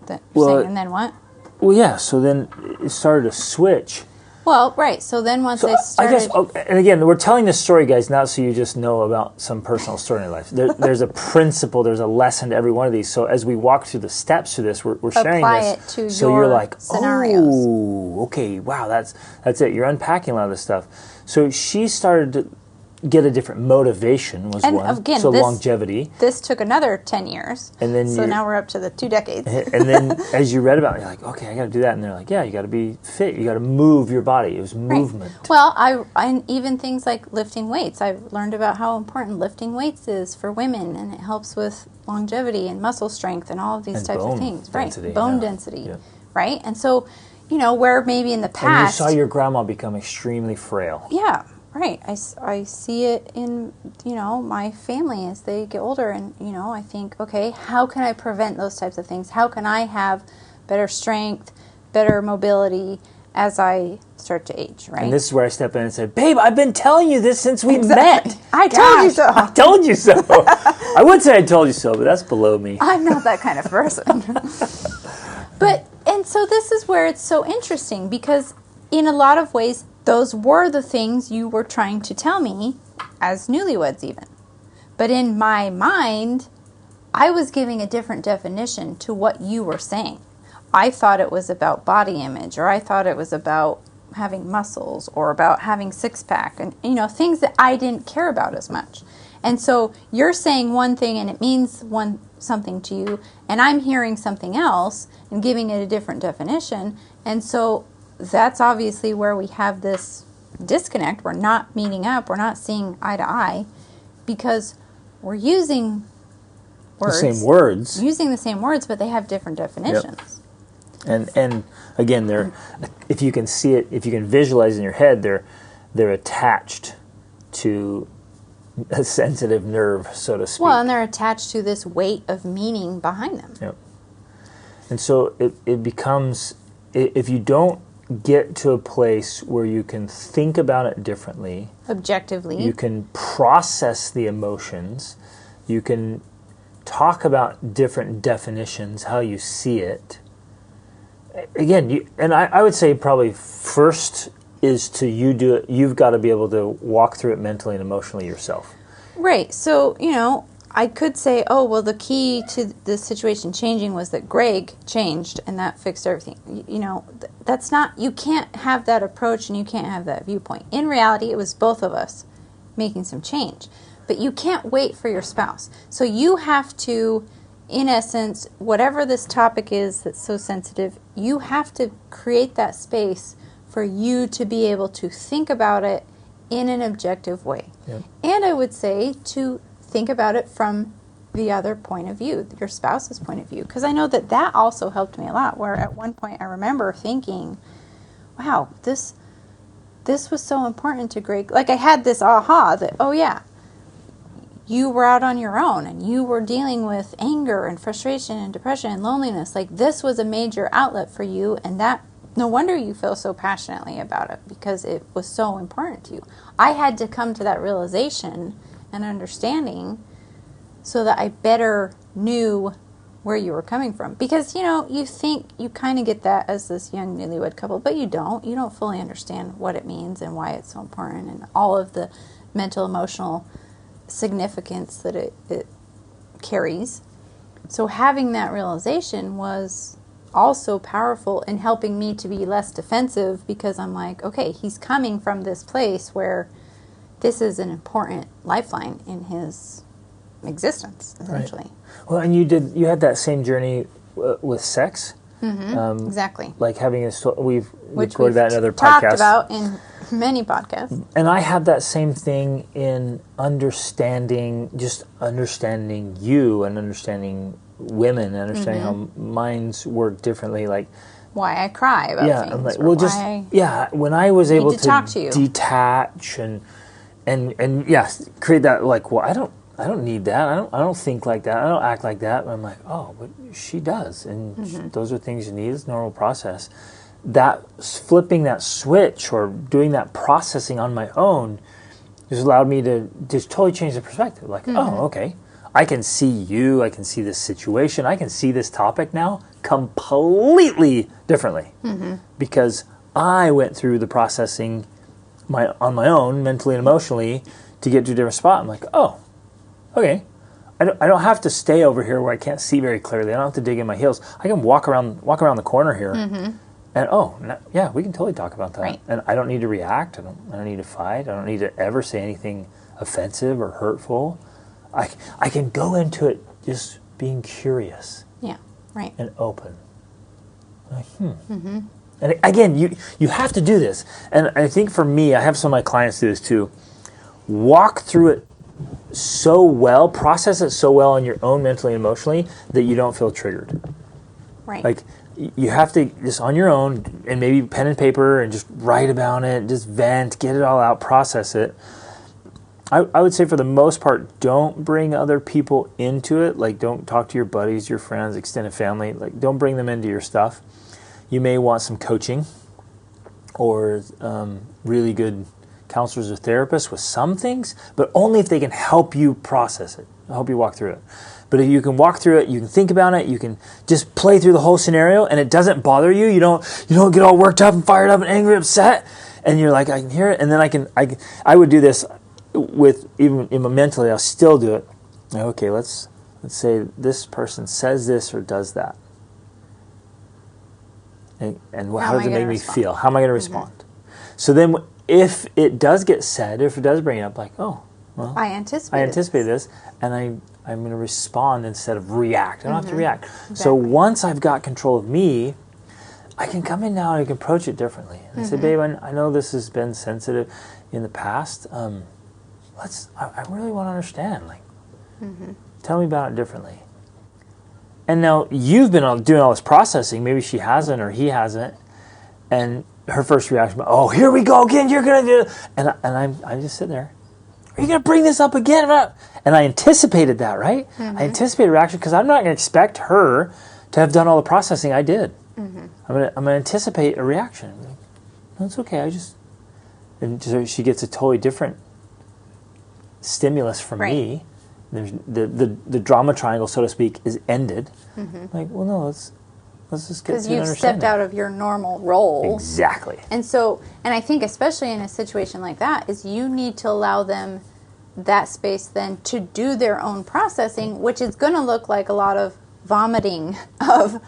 And then what? Well, yeah. So then it started to switch. Well, right. So then once I started... and again, we're telling this story, guys, not so you just know about some personal story in your life. There's a principle, there's a lesson to every one of these. So as we walk through the steps through this, we're sharing Apply this. It to so your you're like, scenarios. Oh, okay, wow, that's it. You're unpacking a lot of this stuff. So she started to get a different motivation was and one. Again, so longevity. This took another 10 years. And then so now we're up to the 2 decades. And then as you read about it, you're like, okay, I got to do that. And they're like, yeah, you got to be fit. You got to move your body. It was movement. Right. Well, I even things like lifting weights. I've learned about how important lifting weights is for women, and it helps with longevity and muscle strength and all of these types of things. Density, right. Bone density. Yeah. Right. And so, where maybe in the past... And you saw your grandma become extremely frail. Yeah. Right. I see it in, my family as they get older, and, I think, okay, how can I prevent those types of things? How can I have better strength, better mobility as I start to age, right? And this is where I step in and say, babe, I've been telling you this since we met. I told you so. I told you so. I would say I told you so, but that's below me. I'm not that kind of person. And so this is where it's so interesting, because in a lot of ways, those were the things you were trying to tell me as newlyweds even. But in my mind, I was giving a different definition to what you were saying. I thought it was about body image, or I thought it was about having muscles, or about having six-pack, and things that I didn't care about as much. And so you're saying one thing and it means something to you, and I'm hearing something else and giving it a different definition. And so that's obviously where we have this disconnect. We're not meeting up. We're not seeing eye to eye, because we're using words. The same words. Using the same words, but they have different definitions. Yep. And again, if you can see it, if you can visualize in your head, they're attached to a sensitive nerve, so to speak. Well, and they're attached to this weight of meaning behind them. Yep. And so it becomes, if you don't get to a place where you can think about it differently, objectively, you can process the emotions, you can talk about different definitions, how you see it. Again, I would say probably first is to you do it. You've got to be able to walk through it mentally and emotionally yourself. Right. So, I could say, oh, well, the key to the situation changing was that Greg changed and that fixed everything. You know, that's not, you can't have that approach and you can't have that viewpoint. In reality, it was both of us making some change. But you can't wait for your spouse. So you have to, in essence, whatever this topic is that's so sensitive, you have to create that space for you to be able to think about it in an objective way. Yep. And I would say to think about it from the other point of view, your spouse's point of view. Because I know that also helped me a lot, where at one point I remember thinking, wow, this was so important to Greg. Like I had this aha that, oh yeah, you were out on your own and you were dealing with anger and frustration and depression and loneliness. Like this was a major outlet for you, and that, no wonder you feel so passionately about it, because it was so important to you. I had to come to that realization and understanding so that I better knew where you were coming from. Because, you know, you think you kind of get that as this young newlywed couple, but you don't. You don't fully understand what it means and why it's so important and all of the mental, emotional significance that it carries. So having that realization was also powerful in helping me to be less defensive, because I'm like, okay, he's coming from this place where this is an important lifeline in his existence, essentially. Right. Well, and you had that same journey with sex. Mm-hmm. Exactly. Like having we've Which recorded that in other talked podcasts. about in many podcasts. And I had that same thing in understanding you and understanding women and understanding how minds work differently. Like why I cry about things. I'm like, when I was able to talk to you. Detach and create that, like, well, I don't need that. I don't think like that. I don't act like that. And I'm like, oh, but she does, and those are things you need. It's a normal process. That flipping that switch or doing that processing on my own just allowed me to just totally change the perspective. Like, oh, okay, I can see you. I can see this situation. I can see this topic now completely differently because I went through the processing on my own, mentally and emotionally, to get to a different spot. I'm like, oh, okay. I don't have to stay over here where I can't see very clearly. I don't have to dig in my heels. I can walk around the corner here, and we can totally talk about that. Right. And I don't need to react. I don't need to fight. I don't need to ever say anything offensive or hurtful. I can go into it just being curious. Yeah. Right. And open. Like, And again, you have to do this. And I think for me, I have some of my clients do this too. Walk through it so well, process it so well on your own mentally and emotionally that you don't feel triggered. Right. Like you have to just on your own, and maybe pen and paper and just write about it, just vent, get it all out, process it. I would say for the most part, don't bring other people into it. Like don't talk to your buddies, your friends, extended family. Like don't bring them into your stuff. You may want some coaching or really good counselors or therapists with some things, but only if they can help you process it, help you walk through it. But if you can walk through it, you can think about it, you can just play through the whole scenario, and it doesn't bother you. You don't get all worked up and fired up and angry, upset, and you're like, I can hear it, and then I would do this with even mentally. I'll still do it. Okay, let's say this person says this or does that. And how does it make me feel? How am I going to respond? So then if it does get said, if it does bring it up, like, oh, well, I anticipated this, and I'm going to respond instead of react. I don't have to react. Exactly. So once I've got control of me, I can come in now and I can approach it differently. And I say, babe, I know this has been sensitive in the past. I really want to understand. Like, tell me about it differently. And now you've been doing all this processing. Maybe she hasn't or he hasn't. And her first reaction, oh, here we go again. You're going to do it. And I just sit there. Are you going to bring this up again? And I anticipated that, right? I anticipated reaction because I'm not going to expect her to have done all the processing I did. I'm going to anticipate a reaction. Like, no, it's okay. And so she gets a totally different stimulus from me. There's the drama triangle, so to speak, is ended. Like, well, no, let's just get to an understanding. Because you've stepped out of your normal role. Exactly. And I think especially in a situation like that, is you need to allow them that space then to do their own processing, which is going to look like a lot of vomiting of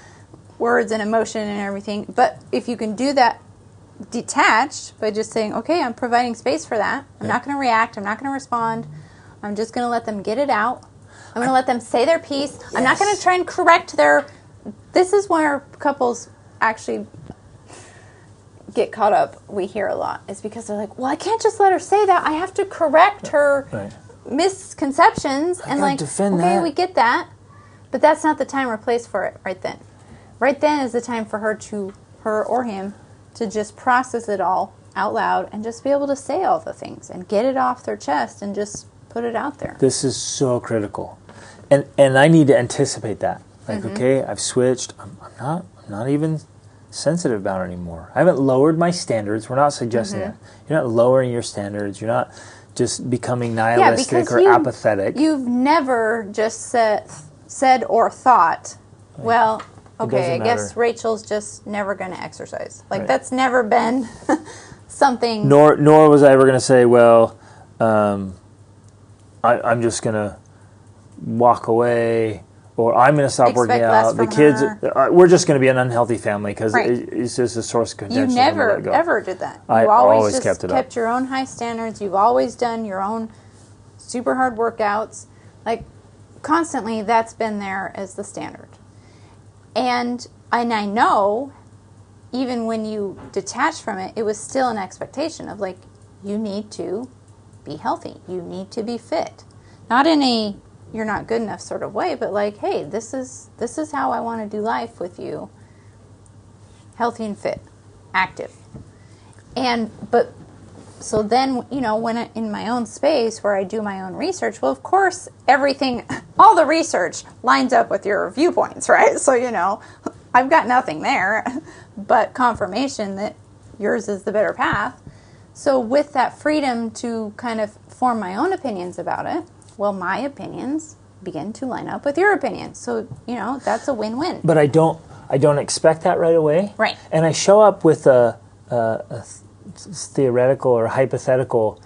words and emotion and everything. But if you can do that detached by just saying, okay, I'm providing space for that. I'm not going to react. I'm not going to respond. I'm just going to let them get it out. I'm going to let them say their piece. Yes. I'm not going to try and correct their... This is where couples actually get caught up, we hear a lot, is because they're like, well, I can't just let her say that. I have to correct her misconceptions. And like, okay, we get that. But that's not the time or place for it right then. Right then is the time for her or him, to just process it all out loud and just be able to say all the things and get it off their chest and just put it out there. This is so critical. And I need to anticipate that. Like, okay, I've switched. I'm not even sensitive about it anymore. I haven't lowered my standards. We're not suggesting that. You're not lowering your standards. You're not just becoming nihilistic or apathetic. You've never just said or thought, well, okay, I guess Rachel's just never going to exercise. Like, that's never been something. Nor was I ever going to say, well, I'm just going to walk away, or I'm going to stop working out. The kids, we're just going to be an unhealthy family because it's just a source of contention. You never, ever did that. You always kept your own high standards. You've always done your own super hard workouts. Like, constantly, that's been there as the standard. And I know, even when you detached from it, it was still an expectation of, like, you need to be healthy. You need to be fit. Not in a you're not good enough sort of way, but like, hey, this is how I want to do life with you. Healthy and fit, active. But so then, when in my own space where I do my own research, well, of course, all the research lines up with your viewpoints, right? So, I've got nothing there but confirmation that yours is the better path. So with that freedom to kind of form my own opinions about it, well, my opinions begin to line up with your opinions. So, that's a win-win. But I don't expect that right away. Right. And I show up with a theoretical or hypothetical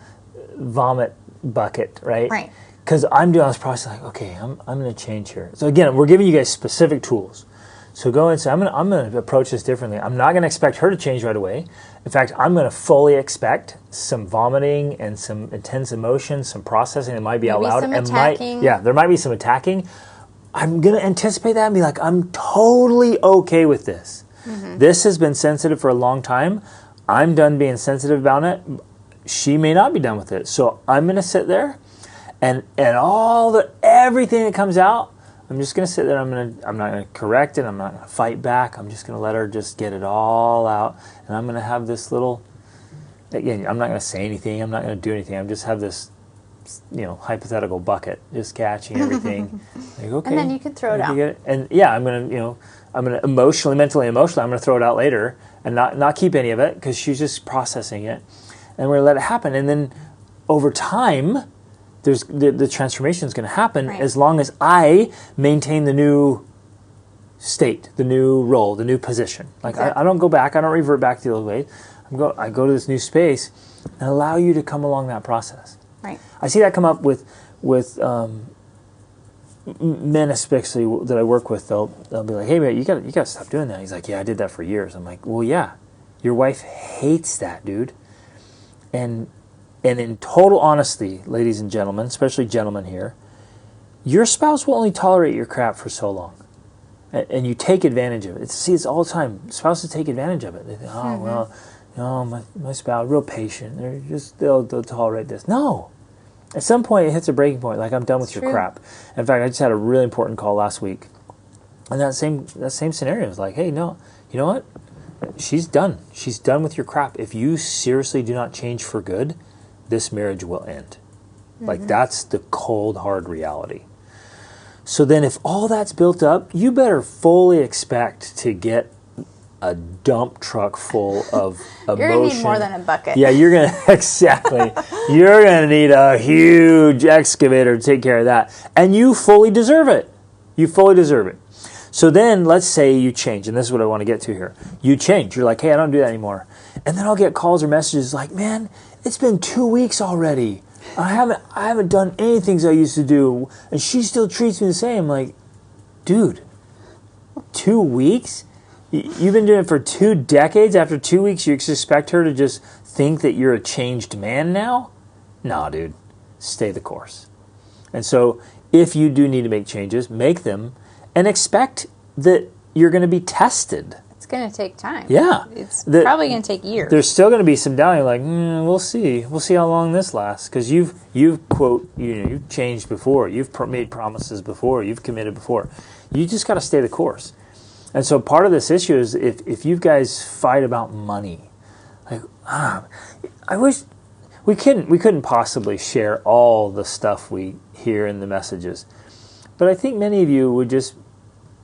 vomit bucket, right? Right. Because I'm doing this process like, okay, I'm going to change here. So again, we're giving you guys specific tools. So go and say, I'm going to approach this differently. I'm not going to expect her to change right away. In fact, I'm going to fully expect some vomiting and some intense emotion, some processing that might be out loud. Some attacking. There might be some attacking. I'm going to anticipate that and be like, I'm totally okay with this. This has been sensitive for a long time. I'm done being sensitive about it. She may not be done with it. So I'm going to sit there and everything that comes out, I'm just going to sit there. I'm not going to correct it. I'm not going to fight back. I'm just going to let her just get it all out. And I'm going to have this little, again, I'm not going to say anything. I'm not going to do anything. I'm just have this, hypothetical bucket, just catching everything. Like, okay. And then you can throw it out. And I'm going to mentally, I'm going to throw it out later and not keep any of it because she's just processing it. And we're going to let it happen. And then over time, there's the transformation is going to happen as long as I maintain the new state, the new role, the new position. Like I don't go back, I don't revert back to the old way. I go to this new space and allow you to come along that process. Right. I see that come up with men especially that I work with. They'll be like, "Hey man, you got to stop doing that." He's like, "Yeah, I did that for years." I'm like, "Well, yeah, your wife hates that, dude." And in total honesty, ladies and gentlemen, especially gentlemen here, your spouse will only tolerate your crap for so long. And you take advantage of it. It's all the time. Spouses take advantage of it. They think, my spouse, real patient. They'll tolerate this. No. At some point, it hits a breaking point. Like, I'm done with your crap. In fact, I just had a really important call last week. And that same scenario was like, hey, no, you know what? She's done. She's done with your crap. If you seriously do not change for good, this marriage will end. Like, that's the cold, hard reality. So then if all that's built up, you better fully expect to get a dump truck full of emotion. You're going to need more than a bucket. Yeah, you're going to, exactly. You're going to need a huge excavator to take care of that. And you fully deserve it. You fully deserve it. So then let's say you change, and this is what I want to get to here. You change. You're like, hey, I don't do that anymore. And then I'll get calls or messages like, man, it's been 2 weeks already. I haven't done anything as I used to do, and she still treats me the same. Like, dude, 2 weeks? You've been doing it for 2 decades. After 2 weeks, you expect her to just think that you're a changed man now? No, dude. Stay the course. And so, if you do need to make changes, make them, and expect that you're going to be tested. It's going to take time. Yeah. It's probably going to take years. There's still going to be some doubt. You're like, we'll see. We'll see how long this lasts. Because you've changed before. You've made promises before. You've committed before. You just got to stay the course. And so part of this issue is if you guys fight about money, like, I wish we couldn't possibly share all the stuff we hear in the messages. But I think many of you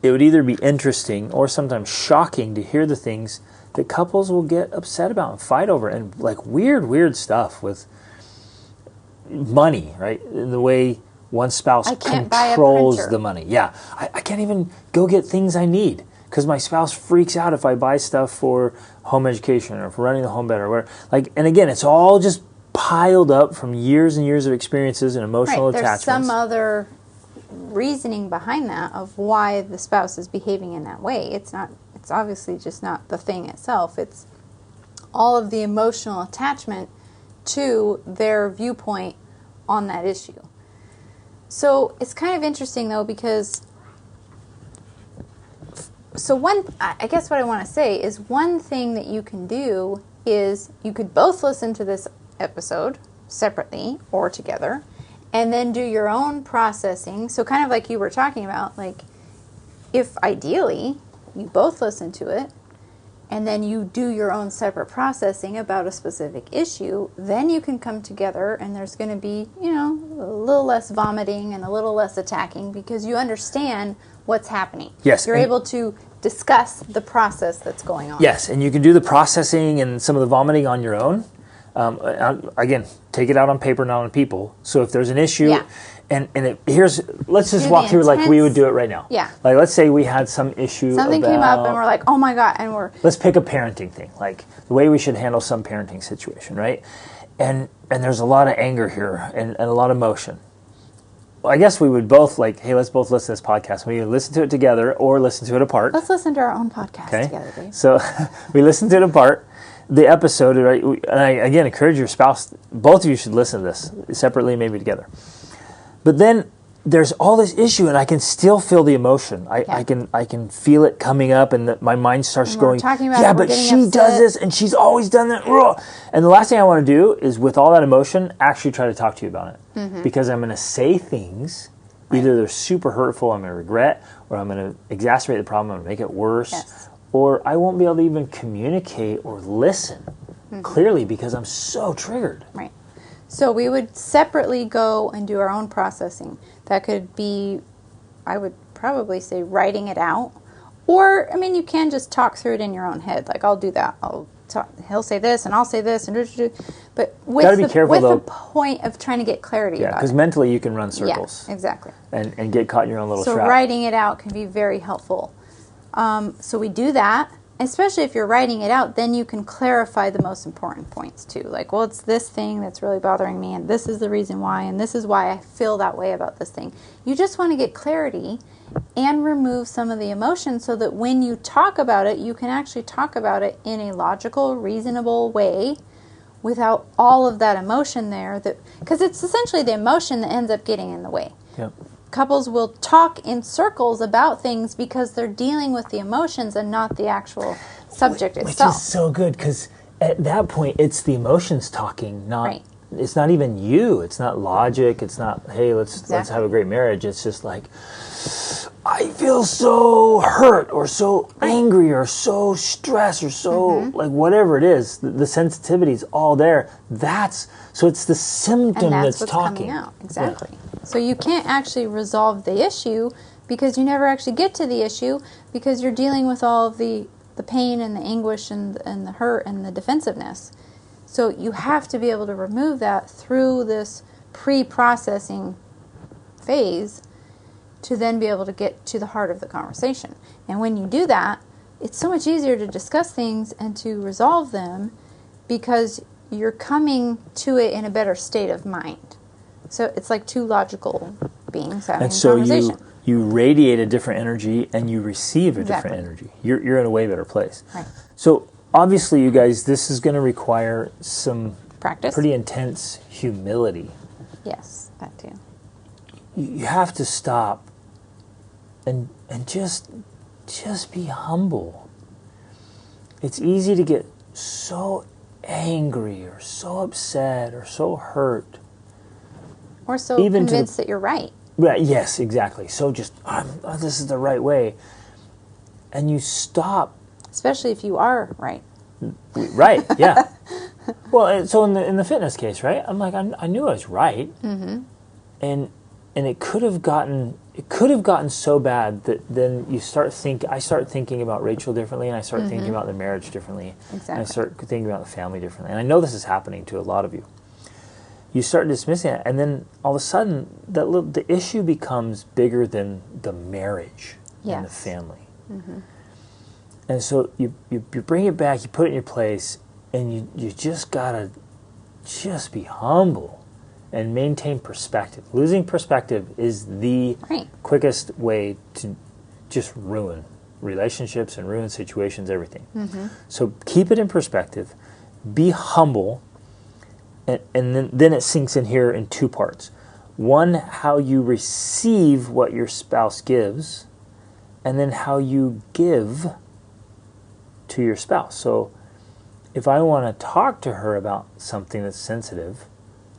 it would either be interesting or sometimes shocking to hear the things that couples will get upset about and fight over, and like weird stuff with money, right? In the way one spouse controls the money. Yeah, I can't even go get things I need because my spouse freaks out if I buy stuff for home education or for running the home better or whatever. Like, and again, it's all just piled up from years and years of experiences and emotional attachments. There's some other reasoning behind that of why the spouse is behaving in that way. It's obviously just not the thing itself. It's all of the emotional attachment to their viewpoint on that issue. So it's kind of interesting though, because I guess what I want to say is one thing that you can do is you could both listen to this episode separately or together, and then do your own processing. So kind of like you were talking about, like if ideally you both listen to it and then you do your own separate processing about a specific issue, then you can come together and there's going to be, a little less vomiting and a little less attacking because you understand what's happening. Yes. You're able to discuss the process that's going on. Yes, and you can do the processing and some of the vomiting on your own. Again, take it out on paper, not on people. So if there's an issue, let's just walk through like we would do it right now. Yeah. Like let's say we had some issue. Something came up and we're like, oh my God, let's pick a parenting thing, like the way we should handle some parenting situation, right? And there's a lot of anger here and a lot of emotion. Well, I guess we would both hey, let's both listen to this podcast. We either listen to it together or listen to it apart. Let's listen to our own podcast together, Dave. So we listen to it apart. The episode, right? And I again encourage your spouse. Both of you should listen to this separately, maybe together. But then there's all this issue, and I can still feel the emotion. I can feel it coming up, and my mind starts going. Yeah, but she does this, and she's always done that. And the last thing I want to do is, with all that emotion, actually try to talk to you about it, because I'm going to say things. Right. Either they're super hurtful, I'm going to regret, or I'm going to exacerbate the problem, I'm going to make it worse. Yes. Or I won't be able to even communicate or listen clearly because I'm so triggered. Right. So we would separately go and do our own processing. That could be, I would probably say, writing it out. Or, you can just talk through it in your own head. Like, I'll do that. He'll say this, and I'll say this, and but with the point of trying to get clarity about it. Yeah, because mentally you can run circles. Yeah, exactly. And get caught in your own little trap. So writing it out can be very helpful. So we do that, especially if you're writing it out, then you can clarify the most important points too. Like, well, it's this thing that's really bothering me, and this is the reason why, and this is why I feel that way about this thing. You just want to get clarity and remove some of the emotion so that when you talk about it, you can actually talk about it in a logical, reasonable way without all of that emotion there. Because it's essentially the emotion that ends up getting in the way. Yep. Couples will talk in circles about things because they're dealing with the emotions and not the actual subject itself. Which is so good, because at that point, it's the emotions talking, not... Right. It's not even you. It's not logic. It's not, hey, let's have a great marriage. It's just like, I feel so hurt or so angry or so stressed or so like whatever it is. The sensitivity is all there. So it's the symptom that's what's talking. Coming out. Exactly. Yeah. So you can't actually resolve the issue because you never actually get to the issue because you're dealing with all of the pain and the anguish and the hurt and the defensiveness. So you have to be able to remove that through this pre-processing phase to then be able to get to the heart of the conversation. And when you do that, it's so much easier to discuss things and to resolve them because you're coming to it in a better state of mind. So it's like two logical beings having And a so conversation. you radiate a different energy and you receive a Exactly. different energy. You're in a way better place. Right. So obviously, you guys, this is going to require some Practice. pretty intense humility. Yes, that too. You have to stop and just be humble. It's easy to get so angry or so upset or so hurt. Or so Even to convinced that you're right. Right, yes, exactly. So just, this is the right way. And you stop. Especially if you are right. Right, yeah. Well, so in the fitness case, right? I'm like, I knew I was right. Mm-hmm. And it could have gotten so bad that then I start thinking about Rachel differently, and I start thinking about the marriage differently. Exactly. And I start thinking about the family differently. And I know this is happening to a lot of you. You start dismissing it, and then all of a sudden, the issue becomes bigger than the marriage and the family. Mm-hmm. And so you bring it back, you put it in your place, and you just gotta just be humble and maintain perspective. Losing perspective is the quickest way to just ruin relationships and ruin situations, everything. Mm-hmm. So keep it in perspective, be humble. And then it sinks in here in two parts. One, how you receive what your spouse gives, and then how you give to your spouse. So if I want to talk to her about something that's sensitive,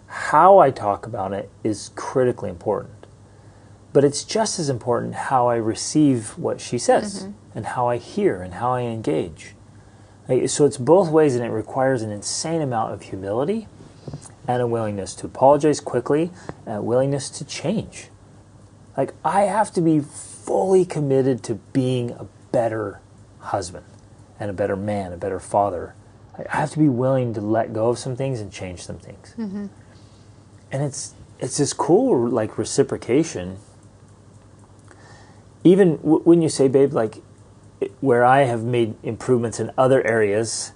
how I talk about it is critically important. But it's just as important how I receive what she says, and how I hear and how I engage. So it's both ways, and it requires an insane amount of humility and a willingness to apologize quickly, and a willingness to change. Like, I have to be fully committed to being a better husband and a better man, a better father. I have to be willing to let go of some things and change some things. Mm-hmm. And it's this cool, like, reciprocation. Even when you say, babe, like, where I have made improvements in other areas,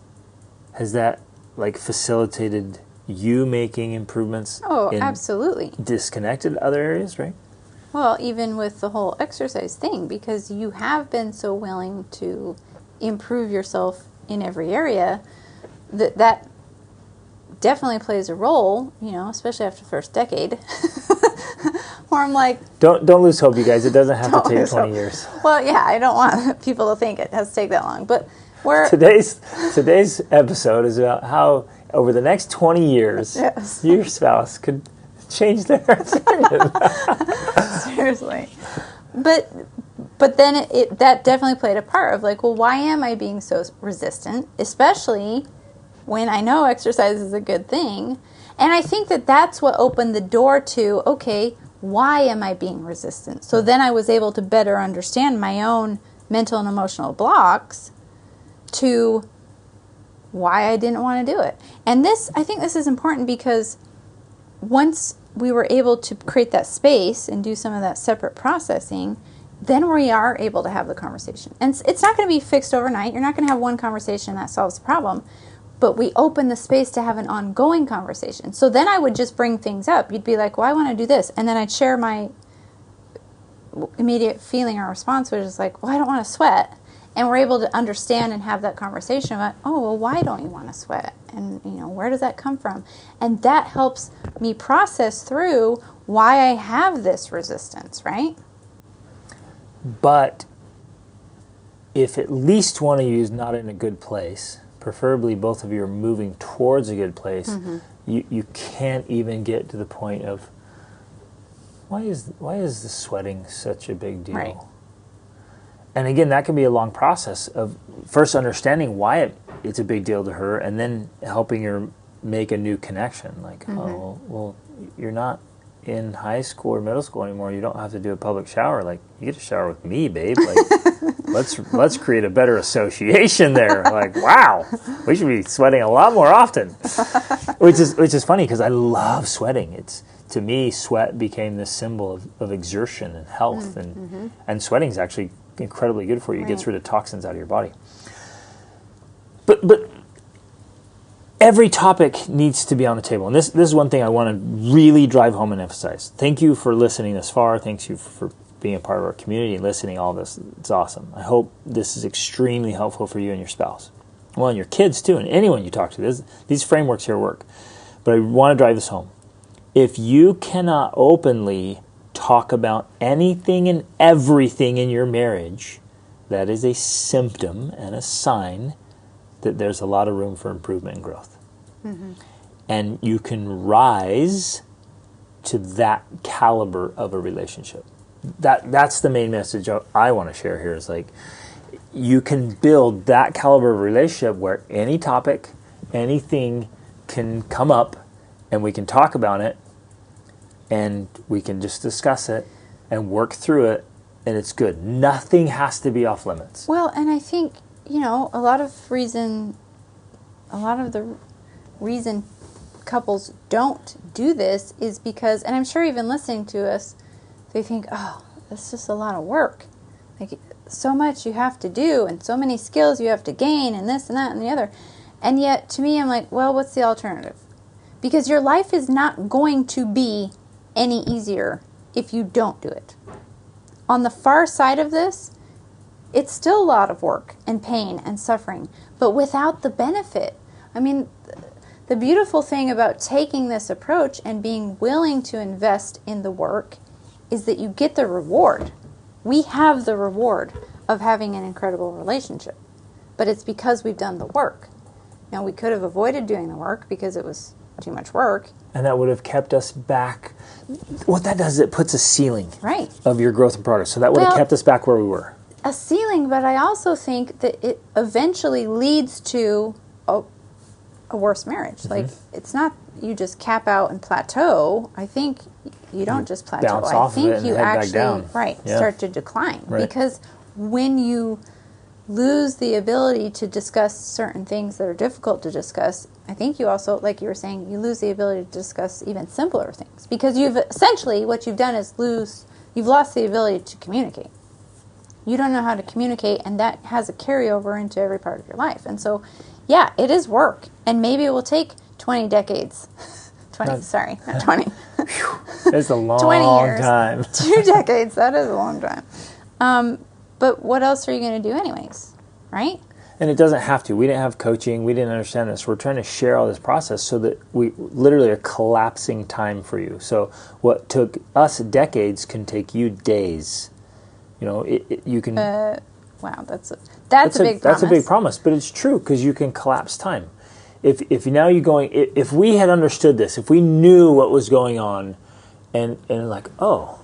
has that, like, facilitated you making improvements? Oh, absolutely. Disconnected other areas, right? Well, even with the whole exercise thing, because you have been so willing to improve yourself in every area, that definitely plays a role, especially after the first decade, where I'm like... Don't lose hope, you guys. It doesn't have to take 20 years. Well, yeah, I don't want people to think it has to take that long, but Today's episode is about how, over the next 20 years, your spouse could change their opinion. Seriously. But then that definitely played a part of, like, well, why am I being so resistant? Especially when I know exercise is a good thing. And I think that's what opened the door to, okay, why am I being resistant? So then I was able to better understand my own mental and emotional blocks to why I didn't want to do it. And I think this is important, because once we were able to create that space and do some of that separate processing, then we are able to have the conversation. And it's not going to be fixed overnight. You're not going to have one conversation that solves the problem. But we open the space to have an ongoing conversation. So then I would just bring things up. You'd be like, well, I want to do this. And then I'd share my immediate feeling or response, which is like, well, I don't want to sweat. And we're able to understand and have that conversation about, oh, well, why don't you want to sweat? And, where does that come from? And that helps me process through why I have this resistance, right? But if at least one of you is not in a good place, preferably both of you are moving towards a good place, you can't even get to the point of, why is the sweating such a big deal? Right. And again, that can be a long process of first understanding why it's a big deal to her, and then helping her make a new connection. Like, oh, well, you're not in high school or middle school anymore. You don't have to do a public shower. Like, you get to shower with me, babe. Like, let's create a better association there. Like, wow, we should be sweating a lot more often. Which is funny, because I love sweating. To me, sweat became this symbol of exertion and health, and sweating is actually incredibly good for you. It gets rid of toxins out of your body. But every topic needs to be on the table. And this is one thing I want to really drive home and emphasize. Thank you for listening this far. Thank you for being a part of our community and listening all this. It's awesome. I hope this is extremely helpful for you and your spouse. Well, and your kids too, and anyone you talk to. These frameworks here work. But I want to drive this home. If you cannot openly talk about anything and everything in your marriage, that is a symptom and a sign that there's a lot of room for improvement and growth. Mm-hmm. And you can rise to that caliber of a relationship. That's the main message I want to share here is like, you can build that caliber of relationship where any topic, anything can come up and we can talk about it and we can just discuss it and work through it and it's good. Nothing has to be off limits. Well, and I think, a lot of the reason couples don't do this is because, and I'm sure even listening to us, they think, oh, that's just a lot of work. Like, so much you have to do and so many skills you have to gain and this and that and the other. And yet, to me, I'm like, well, what's the alternative? Because your life is not going to be any easier if you don't do it. On the far side of this, it's still a lot of work and pain and suffering, but without the benefit. I mean, the beautiful thing about taking this approach and being willing to invest in the work is that you get the reward. We have the reward of having an incredible relationship, but it's because we've done the work. Now, we could have avoided doing the work because it was too much work. And that would have kept us back. What that does is it puts a ceiling of your growth and progress. So that would have kept us back where we were. A ceiling, but I also think that it eventually leads to a worse marriage. Mm-hmm. Like, it's not you just cap out and plateau. I think you don't just plateau. Bounce off of it and you head actually back down. Start to decline. Right. Because when you lose the ability to discuss certain things that are difficult to discuss, I think you also, like you were saying, you lose the ability to discuss even simpler things. Because you've essentially, what you've done is you've lost the ability to communicate. You don't know how to communicate, and that has a carryover into every part of your life. And so, yeah, it is work. And maybe it will take 20 decades. 20, sorry, not 20. It's a long 20 years, time. 2 decades, that is a long time. But what else are you going to do anyways, right? And it doesn't have to. We didn't have coaching. We didn't understand this. We're trying to share all this process so that we literally are collapsing time for you. So what took us decades can take you days. You can. Wow, that's a big promise. That's a big promise, but it's true because you can collapse time. If now you're going, if we had understood this, if we knew what was going on, and like, oh,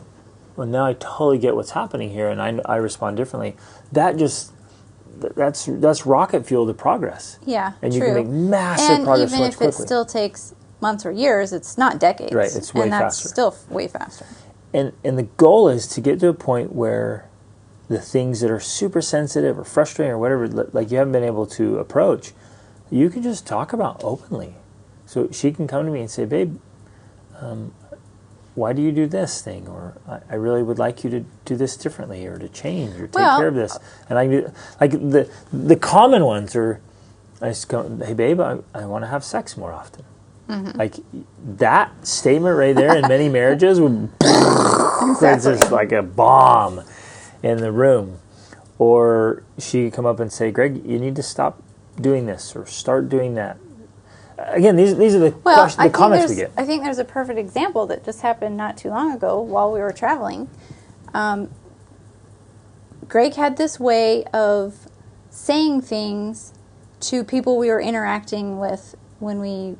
well, now I totally get what's happening here, and I respond differently. That's rocket fuel to progress. Yeah, and you true. can make massive progress even much if quickly. It still takes months or years, it's not decades. Right, it's way and that's faster. Still way faster. And the goal is to get to a point where the things that are super sensitive or frustrating or whatever, like you haven't been able to approach, you can just talk about openly. So she can come to me and say, babe, why do you do this thing? Or I really would like you to do this differently or to change or take care of this. And I do, like the common ones are, I just go, hey babe, I want to have sex more often. Mm-hmm. Like that statement right there in many marriages would it's just like a bomb in the room. Or she could come up and say, Greg, you need to stop doing this or start doing that. Again, these are the comments we get. I think there's a perfect example that just happened not too long ago while we were traveling. Greg had this way of saying things to people we were interacting with when we,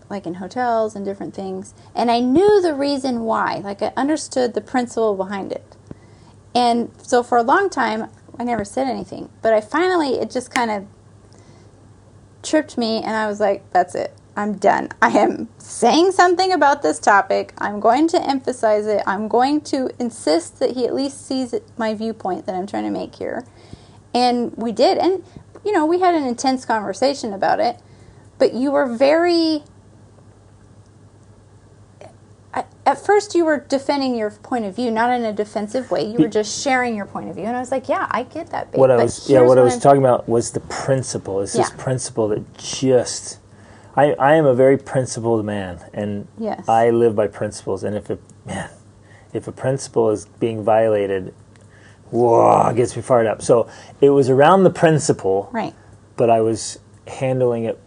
like in hotels and different things. And I knew the reason why. Like I understood the principle behind it. And so for a long time, I never said anything. But it just kind of tripped me, and I was like, that's it. I'm done. I am saying something about this topic. I'm going to emphasize it. I'm going to insist that he at least sees my viewpoint that I'm trying to make here. And we did. And, we had an intense conversation about it. But you were very... At first, you were defending your point of view, not in a defensive way. You were just sharing your point of view, and I was like, "Yeah, I get that." Babe. What I was talking about was the principle. It's this principle that just I am a very principled man, and Yes. I live by principles. And if a principle is being violated, whoa, it gets me fired up. So it was around the principle, Right. but I was handling it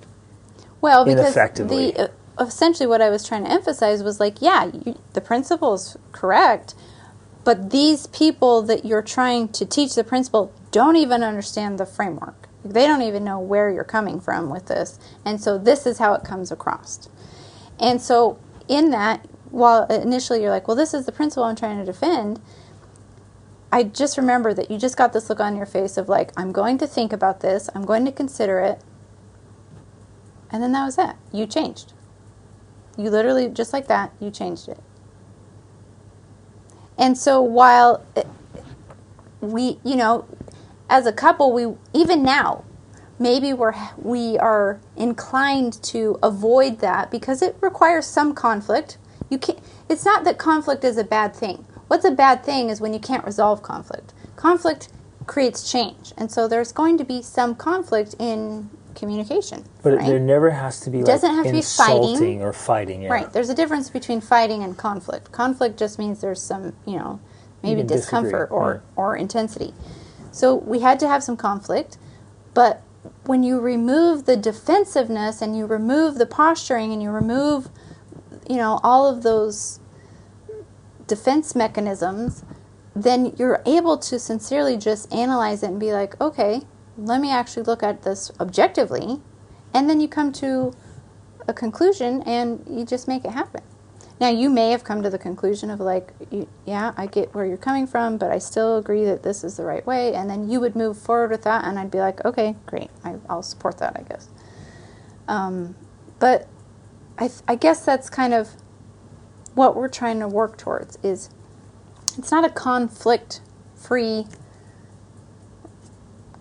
Well, because ineffectively. Essentially what I was trying to emphasize was like, yeah, the principle is correct, but these people that you're trying to teach the principle don't even understand the framework. They don't even know where you're coming from with this. And so this is how it comes across. And so in that, while initially you're like, well, this is the principle I'm trying to defend, I just remember that you just got this look on your face of like, I'm going to think about this, I'm going to consider it, and then that was it. You changed. You literally, just like that, you changed it. And so while we, as a couple, even now, maybe we are inclined to avoid that because it requires some conflict. It's not that conflict is a bad thing. What's a bad thing is when you can't resolve conflict. Conflict creates change. And so there's going to be some conflict in communication. But right? there never has to be Doesn't have to be insulting fighting. or fighting. Yeah. Right. There's a difference between fighting and conflict. Conflict just means there's some, maybe can discomfort disagree, or intensity. So we had to have some conflict, but when you remove the defensiveness and you remove the posturing and you remove, all of those defense mechanisms, then you're able to sincerely just analyze it and be like, okay, let me actually look at this objectively, and then you come to a conclusion and you just make it happen. Now, you may have come to the conclusion of like, yeah, I get where you're coming from, but I still agree that this is the right way, and then you would move forward with that, and I'd be like, okay, great, I'll support that, I guess. But I guess that's kind of what we're trying to work towards is it's not a conflict-free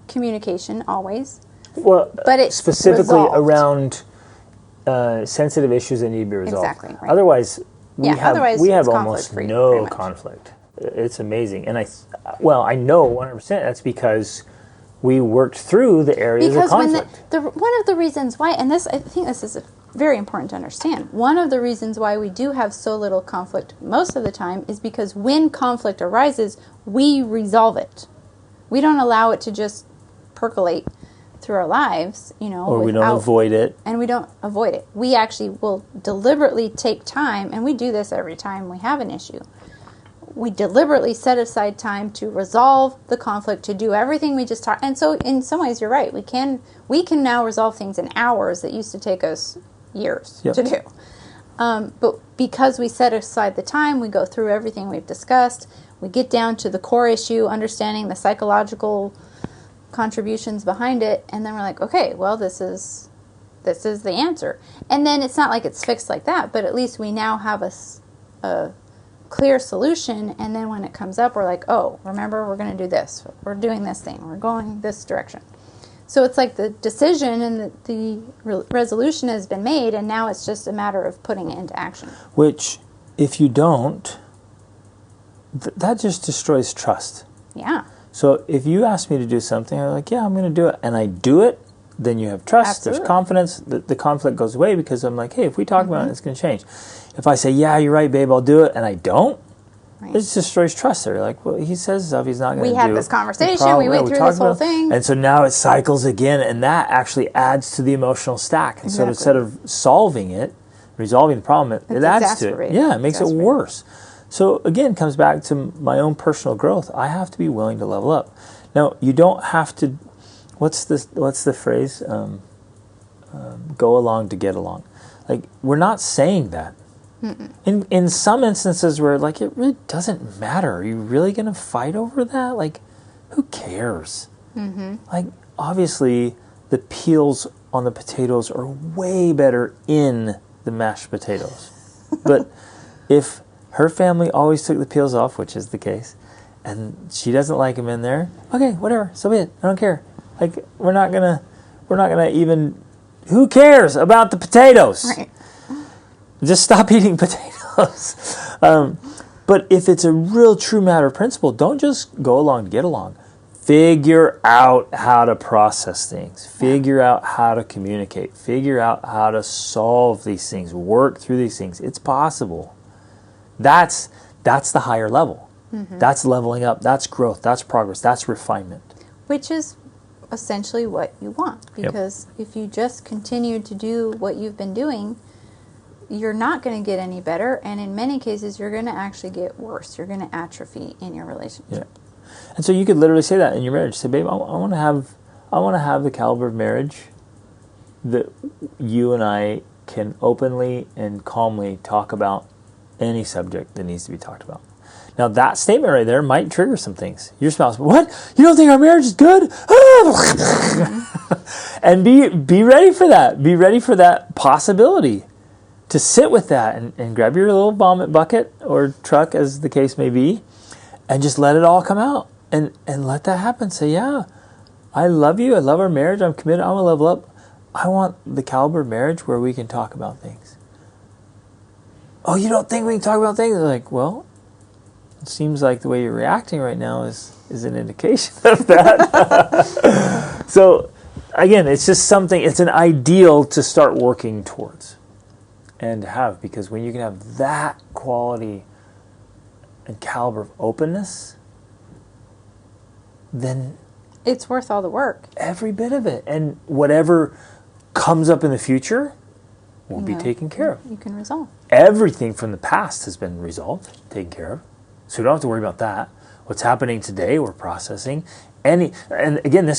communication always. Well, but it's specifically resolved. Around sensitive issues that need to be resolved. Exactly. Right. Otherwise, we otherwise have it's almost conflict-free, no pretty much. conflict. It's amazing, and I know 100% that's because we worked through the areas of conflict. One of the reasons why, and I think this is very important to understand, one of the reasons why we do have so little conflict most of the time is because when conflict arises, we resolve it. We don't allow it to just percolate through our lives, or we don't avoid it. And we don't avoid it. We actually will deliberately take time, and we do this every time we have an issue. We deliberately set aside time to resolve the conflict, to do everything we just talked. And so in some ways, you're right. We can now resolve things in hours that used to take us years to do. But because we set aside the time, we go through everything we've discussed. We get down to the core issue, understanding the psychological contributions behind it, and then we're like, okay, well, this is the answer. And then it's not like it's fixed like that, but at least we now have a clear solution, and then when it comes up, we're like, oh, remember, we're going to do this. We're doing this thing. We're going this direction. So it's like the decision and the resolution has been made, and now it's just a matter of putting it into action. Which, if you don't, that just destroys trust. Yeah. So if you ask me to do something, I'm like, yeah, I'm going to do it, and I do it, then you have trust, Absolutely. There's confidence, the conflict goes away because I'm like, hey, if we talk about it, it's going to change. If I say, yeah, you're right, babe, I'll do it, and I don't, it just destroys trust. They're like, well, he says stuff he's not going to do. We had this conversation, we went through this whole thing. And so now it cycles again, and that actually adds to the emotional stack. And so instead of solving it, resolving the problem, it adds to it. Yeah, it makes it worse. So again, it comes back to my own personal growth. I have to be willing to level up. Now, you don't have to. What's the phrase? Go along to get along. Like, we're not saying that. In some instances where like it really doesn't matter. Are you really going to fight over that? Like, who cares? Like, obviously, the peels on the potatoes are way better in the mashed potatoes. But if her family always took the peels off, which is the case, and she doesn't like them in there, okay, whatever, so be it. I don't care. Like, we're not gonna even. Who cares about the potatoes? Right. Just stop eating potatoes. But if it's a real true matter of principle, don't just go along to get along. Figure out how to process things. Figure out how to communicate. Figure out how to solve these things. Work through these things. It's possible. That's the higher level. That's leveling up. That's growth. That's progress. That's refinement. Which is essentially what you want. Because if you just continue to do what you've been doing, you're not going to get any better. And in many cases, you're going to actually get worse. You're going to atrophy in your relationship. Yeah. And so you could literally say that in your marriage. Say, babe, I want to have the caliber of marriage that you and I can openly and calmly talk about any subject that needs to be talked about. Now, that statement right there might trigger some things. Your spouse, what? You don't think our marriage is good? And be ready for that. Be ready for that possibility to sit with that and grab your little vomit bucket or truck, as the case may be, and just let it all come out and let that happen. Say, yeah, I love you. I love our marriage. I'm committed. I'm going to level up. I want the caliber of marriage where we can talk about things. Oh, you don't think we can talk about things? They're like, well, it seems like the way you're reacting right now is an indication of that. So, again, it's just something, it's an ideal to start working towards and to have, because when you can have that quality and caliber of openness, then it's worth all the work. Every bit of it. And whatever comes up in the future will be taken care of. You can resolve. Everything from the past has been resolved, taken care of. So we don't have to worry about that. What's happening today, we're processing. And again,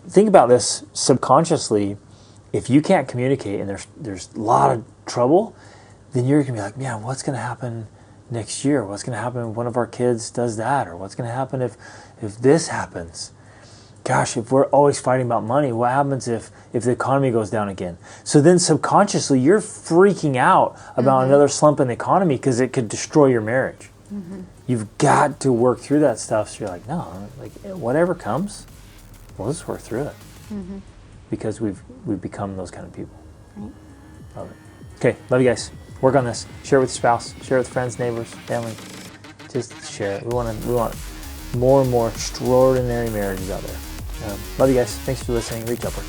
think about this subconsciously. If you can't communicate and there's a lot of trouble, then you're going to be like, man, what's going to happen next year? What's going to happen if one of our kids does that? Or what's going to happen if this happens? Gosh, if we're always fighting about money, what happens if the economy goes down again? So then subconsciously, you're freaking out about another slump in the economy because it could destroy your marriage. You've got to work through that stuff. So you're like, no, like whatever comes, we'll just work through it. Because we've become those kind of people. Right. Love it. Okay, love you guys. Work on this. Share it with your spouse. Share it with friends, neighbors, family. Just share it. We want more and more extraordinary marriages out there. Love you guys. Thanks for listening. Reach upward.